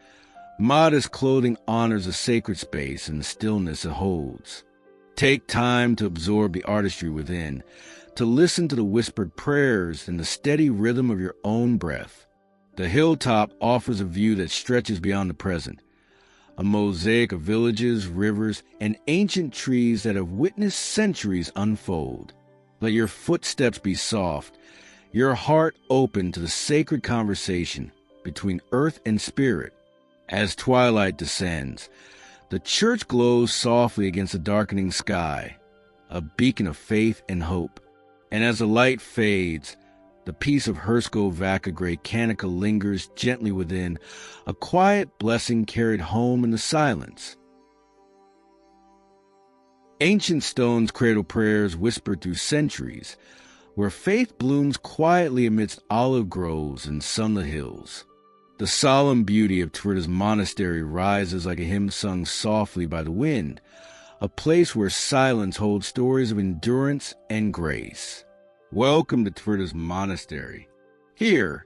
Modest clothing honors the sacred space and the stillness it holds. Take time to absorb the artistry within, to listen to the whispered prayers and the steady rhythm of your own breath. The hilltop offers a view that stretches beyond the present, a mosaic of villages, rivers, and ancient trees that have witnessed centuries unfold. Let your footsteps be soft, your heart open to the sacred conversation between earth and spirit. As twilight descends, the church glows softly against the darkening sky, a beacon of faith and hope. And as the light fades, the peace of Hercegovacka Gračanica lingers gently within, a quiet blessing carried home in the silence. Ancient stones cradle prayers whispered through centuries, where faith blooms quietly amidst olive groves and sunlit hills. The solemn beauty of Tvrdoš Monastery rises like a hymn sung softly by the wind, a place where silence holds stories of endurance and grace. Welcome to Tvrdoš Monastery. Here,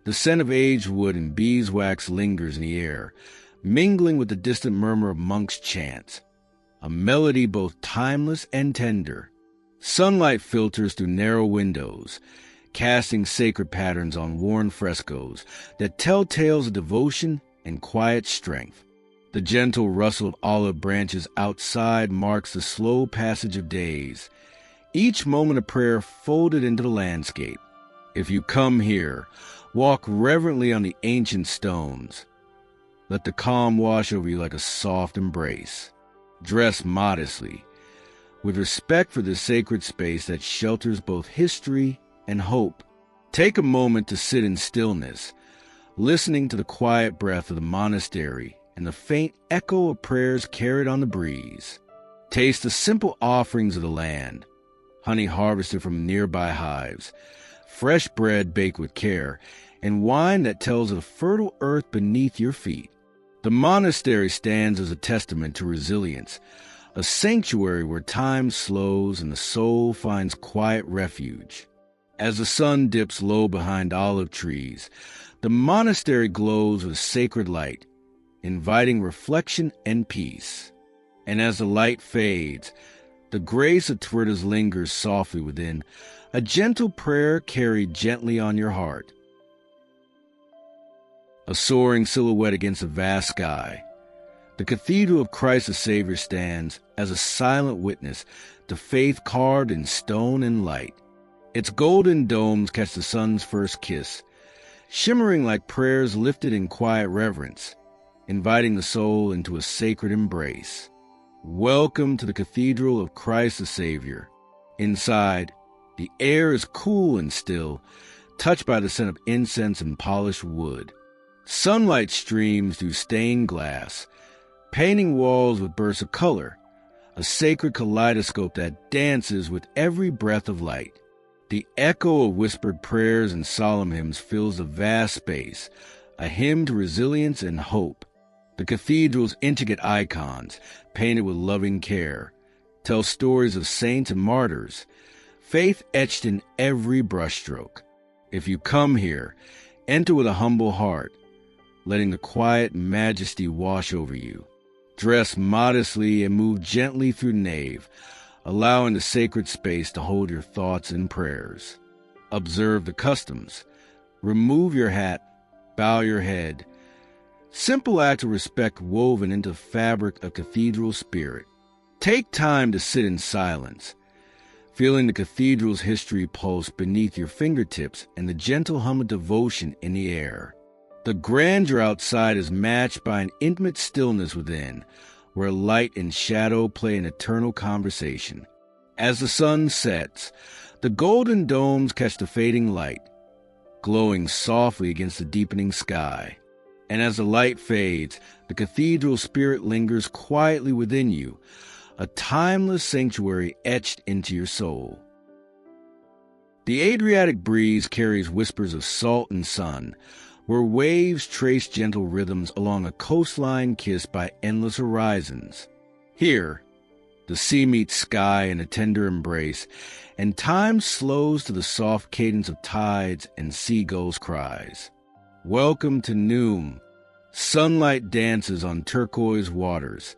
the scent of aged wood and beeswax lingers in the air, mingling with the distant murmur of monks' chants, a melody both timeless and tender. Sunlight filters through narrow windows, casting sacred patterns on worn frescoes that tell tales of devotion and quiet strength. The gentle rustle of olive branches outside marks the slow passage of days, each moment of prayer folded into the landscape. If you come here, walk reverently on the ancient stones. Let the calm wash over you like a soft embrace. Dress modestly, with respect for the sacred space that shelters both history and hope. Take a moment to sit in stillness, listening to the quiet breath of the monastery and the faint echo of prayers carried on the breeze. Taste the simple offerings of the land, honey harvested from nearby hives, fresh bread baked with care, and wine that tells of the fertile earth beneath your feet. The monastery stands as a testament to resilience, a sanctuary where time slows and the soul finds quiet refuge. As the sun dips low behind olive trees, the monastery glows with sacred light, inviting reflection and peace. And as the light fades, the grace of Tvrdoš lingers softly within, a gentle prayer carried gently on your heart. A soaring silhouette against a vast sky, the Cathedral of Christ the Saviour stands as a silent witness to faith carved in stone and light. Its golden domes catch the sun's first kiss, shimmering like prayers lifted in quiet reverence, inviting the soul into a sacred embrace. Welcome to the Cathedral of Christ the Saviour. Inside, the air is cool and still, touched by the scent of incense and polished wood. Sunlight streams through stained glass, painting walls with bursts of color, a sacred kaleidoscope that dances with every breath of light. The echo of whispered prayers and solemn hymns fills the vast space, a hymn to resilience and hope. The cathedral's intricate icons, painted with loving care, tell stories of saints and martyrs, faith etched in every brushstroke. If you come here, enter with a humble heart, letting the quiet majesty wash over you. Dress modestly and move gently through the nave, allowing the sacred space to hold your thoughts and prayers. Observe the customs. Remove your hat, bow your head. Simple act of respect woven into the fabric of cathedral spirit. Take time to sit in silence, feeling the cathedral's history pulse beneath your fingertips and the gentle hum of devotion in the air. The grandeur outside is matched by an intimate stillness within, where light and shadow play an eternal conversation. As the sun sets, the golden domes catch the fading light, glowing softly against the deepening sky. And as the light fades, the cathedral spirit lingers quietly within you, a timeless sanctuary etched into your soul. The Adriatic breeze carries whispers of salt and sun, where waves trace gentle rhythms along a coastline kissed by endless horizons. Here, the sea meets sky in a tender embrace, and time slows to the soft cadence of tides and seagulls' cries. Welcome to Neum. Sunlight dances on turquoise waters,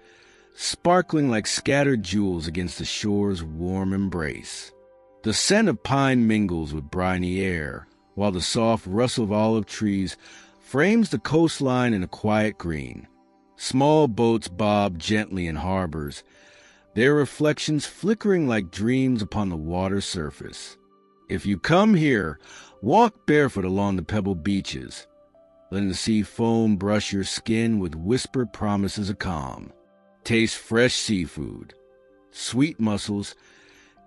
sparkling like scattered jewels against the shore's warm embrace. The scent of pine mingles with briny air, while the soft rustle of olive trees frames the coastline in a quiet green. Small boats bob gently in harbors, their reflections flickering like dreams upon the water's surface. If you come here, walk barefoot along the pebbled beaches, letting the sea foam brush your skin with whispered promises of calm. Taste fresh seafood, sweet mussels,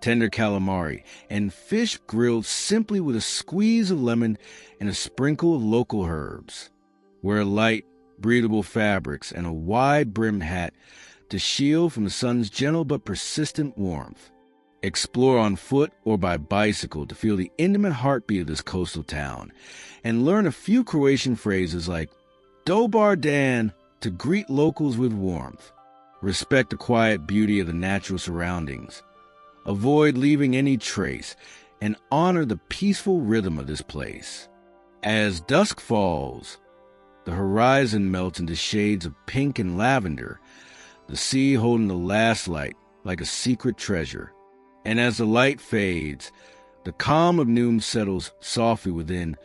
tender calamari, and fish grilled simply with a squeeze of lemon and a sprinkle of local herbs. Wear light, breathable fabrics and a wide-brimmed hat to shield from the sun's gentle but persistent warmth. Explore on foot or by bicycle to feel the intimate heartbeat of this coastal town, and learn a few Croatian phrases like Dobar dan to greet locals with warmth. Respect the quiet beauty of the natural surroundings. Avoid leaving any trace, and honor the peaceful rhythm of this place. As dusk falls, the horizon melts into shades of pink and lavender, the sea holding the last light like a secret treasure. And as the light fades, the calm of Neum settles softly within,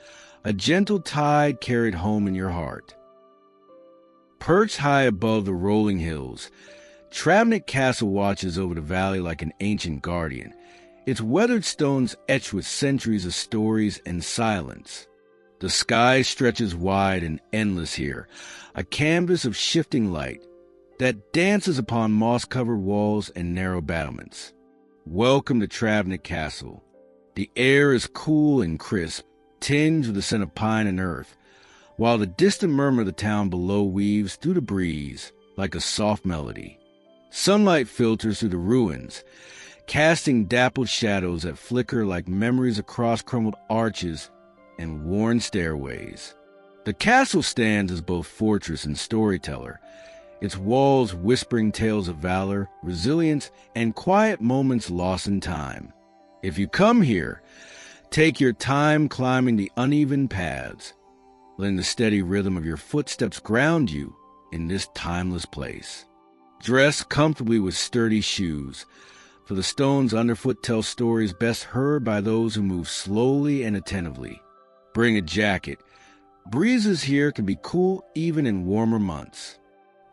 a gentle tide carried home in your heart. Perched high above the rolling hills, Travnik Castle watches over the valley like an ancient guardian, its weathered stones etched with centuries of stories and silence. The sky stretches wide and endless here, a canvas of shifting light that dances upon moss-covered walls and narrow battlements. Welcome to Travnik Castle. The air is cool and crisp, tinged with the scent of pine and earth, while the distant murmur of the town below weaves through the breeze like a soft melody. Sunlight filters through the ruins, casting dappled shadows that flicker like memories across crumbled arches and worn stairways. The castle stands as both fortress and storyteller, its walls whispering tales of valor, resilience, and quiet moments lost in time. If you come here, take your time climbing the uneven paths, letting the steady rhythm of your footsteps ground you in this timeless place. Dress comfortably with sturdy shoes, for the stones underfoot tell stories best heard by those who move slowly and attentively. Bring a jacket. Breezes here can be cool even in warmer months.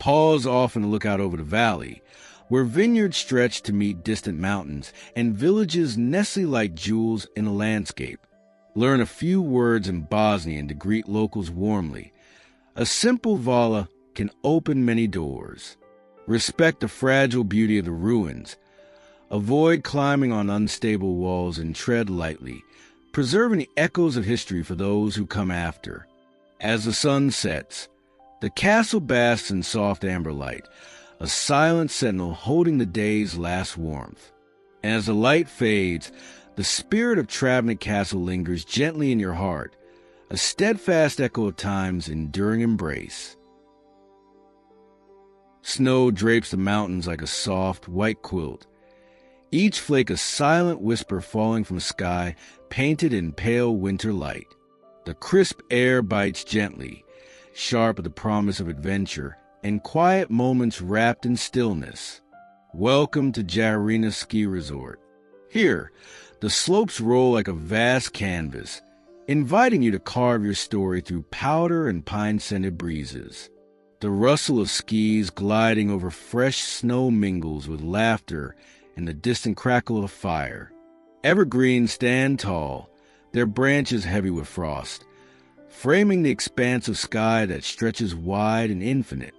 Pause often to look out over the valley, where vineyards stretch to meet distant mountains and villages nestle like jewels in a landscape. Learn a few words in Bosnian to greet locals warmly. A simple vala can open many doors. Respect the fragile beauty of the ruins. Avoid climbing on unstable walls and tread lightly, preserving the echoes of history for those who come after. As the sun sets, the castle basks in soft amber light, a silent sentinel holding the day's last warmth. As the light fades, the spirit of Travnik Castle lingers gently in your heart, a steadfast echo of time's enduring embrace. Snow drapes the mountains like a soft, white quilt, each flake a silent whisper falling from the sky painted in pale winter light. The crisp air bites gently, sharp with the promise of adventure, and quiet moments wrapped in stillness. Welcome to Jahorina Ski Resort. Here, the slopes roll like a vast canvas, inviting you to carve your story through powder and pine-scented breezes. The rustle of skis gliding over fresh snow mingles with laughter and the distant crackle of a fire. Evergreens stand tall, their branches heavy with frost, framing the expanse of sky that stretches wide and infinite.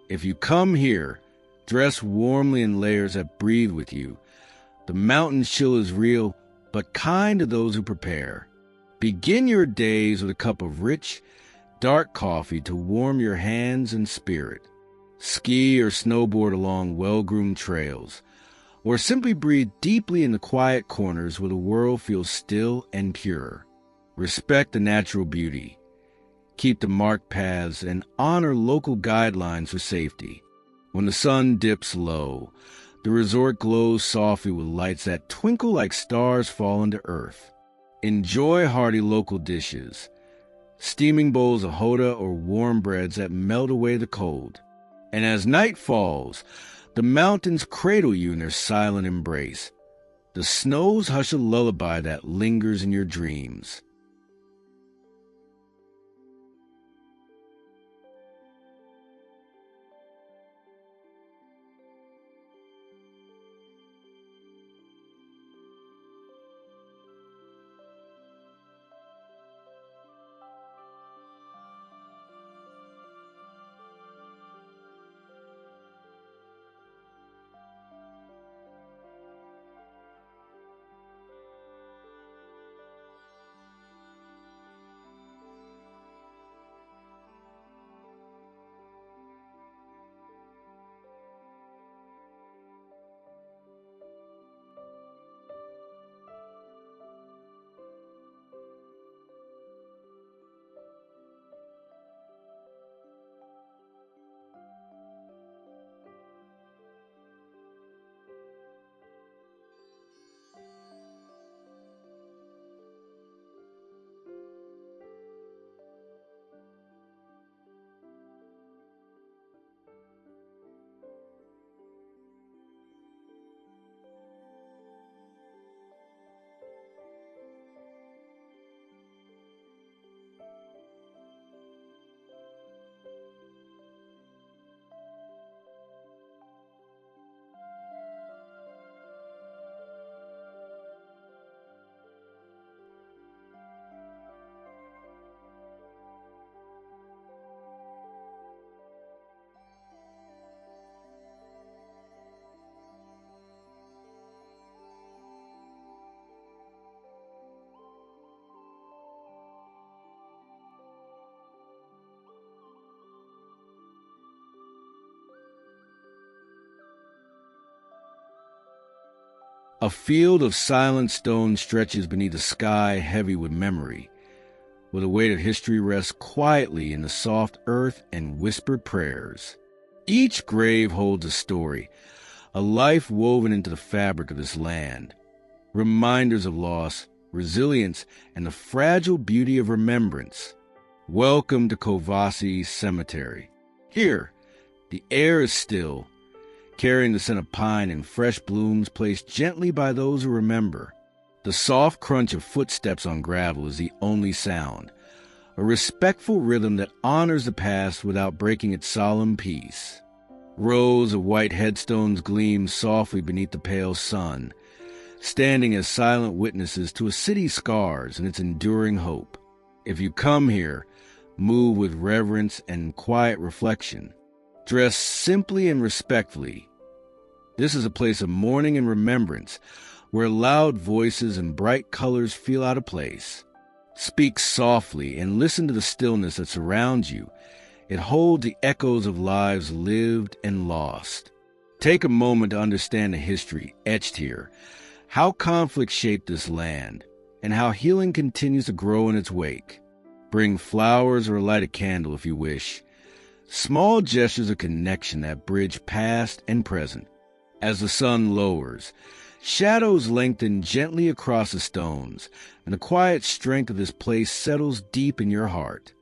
If you come here, dress warmly in layers that breathe with you. The mountain chill is real, but kind to those who prepare. Begin your days with a cup of rich, dark coffee to warm your hands and spirit. Ski or snowboard along well-groomed trails, or simply breathe deeply in the quiet corners where the world feels still and pure. Respect the natural beauty. Keep the marked paths and honor local guidelines for safety. When the sun dips low, the resort glows softly with lights that twinkle like stars falling to earth. Enjoy hearty local dishes, steaming bowls of hoda or warm breads that melt away the cold. And as night falls, the mountains cradle you in their silent embrace. The snows hush a lullaby that lingers in your dreams. A field of silent stone stretches beneath a sky heavy with memory, where the weight of history rests quietly in the soft earth and whispered prayers. Each grave holds a story, a life woven into the fabric of this land, reminders of loss, resilience, and the fragile beauty of remembrance. Welcome to Kovači Cemetery. Here, the air is still, carrying the scent of pine and fresh blooms placed gently by those who remember. The soft crunch of footsteps on gravel is the only sound, a respectful rhythm that honors the past without breaking its solemn peace. Rows of white headstones gleam softly beneath the pale sun, standing as silent witnesses to a city's scars and its enduring hope. If you come here, move with reverence and quiet reflection. Dress simply and respectfully. This is a place of mourning and remembrance, where loud voices and bright colors feel out of place. Speak softly and listen to the stillness that surrounds you. It holds the echoes of lives lived and lost. Take a moment to understand the history etched here, how conflict shaped this land, and how healing continues to grow in its wake. Bring flowers or light a candle if you wish. Small gestures of connection that bridge past and present. As the sun lowers, shadows lengthen gently across the stones, and the quiet strength of this place settles deep in your heart.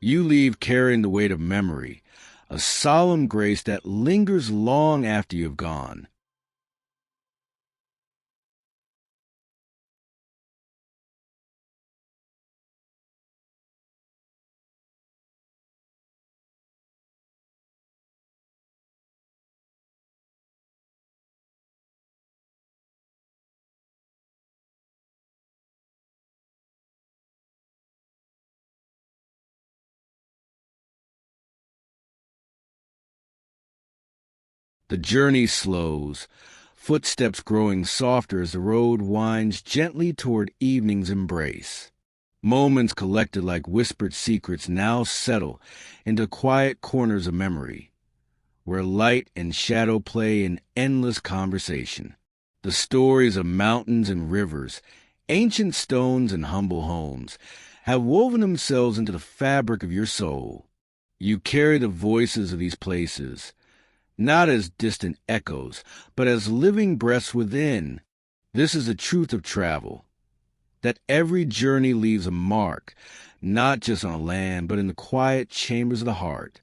You leave carrying the weight of memory, a solemn grace that lingers long after you've gone. The journey slows, footsteps growing softer as the road winds gently toward evening's embrace. Moments collected like whispered secrets now settle into quiet corners of memory, where light and shadow play in endless conversation. The stories of mountains and rivers, ancient stones and humble homes, have woven themselves into the fabric of your soul. You carry the voices of these places, not as distant echoes, but as living breaths within. This is the truth of travel, that every journey leaves a mark, not just on land, but in the quiet chambers of the heart.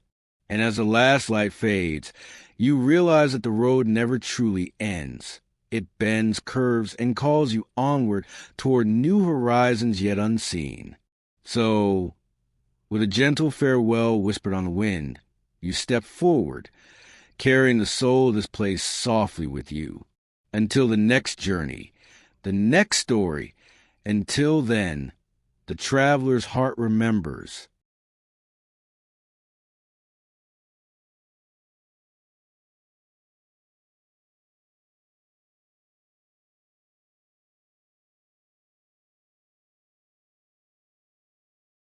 And as the last light fades, you realize that the road never truly ends. It bends, curves, and calls you onward toward new horizons yet unseen. So, with a gentle farewell whispered on the wind, you step forward, carrying the soul of this place softly with you. Until the next journey, the next story, until then, the traveler's heart remembers.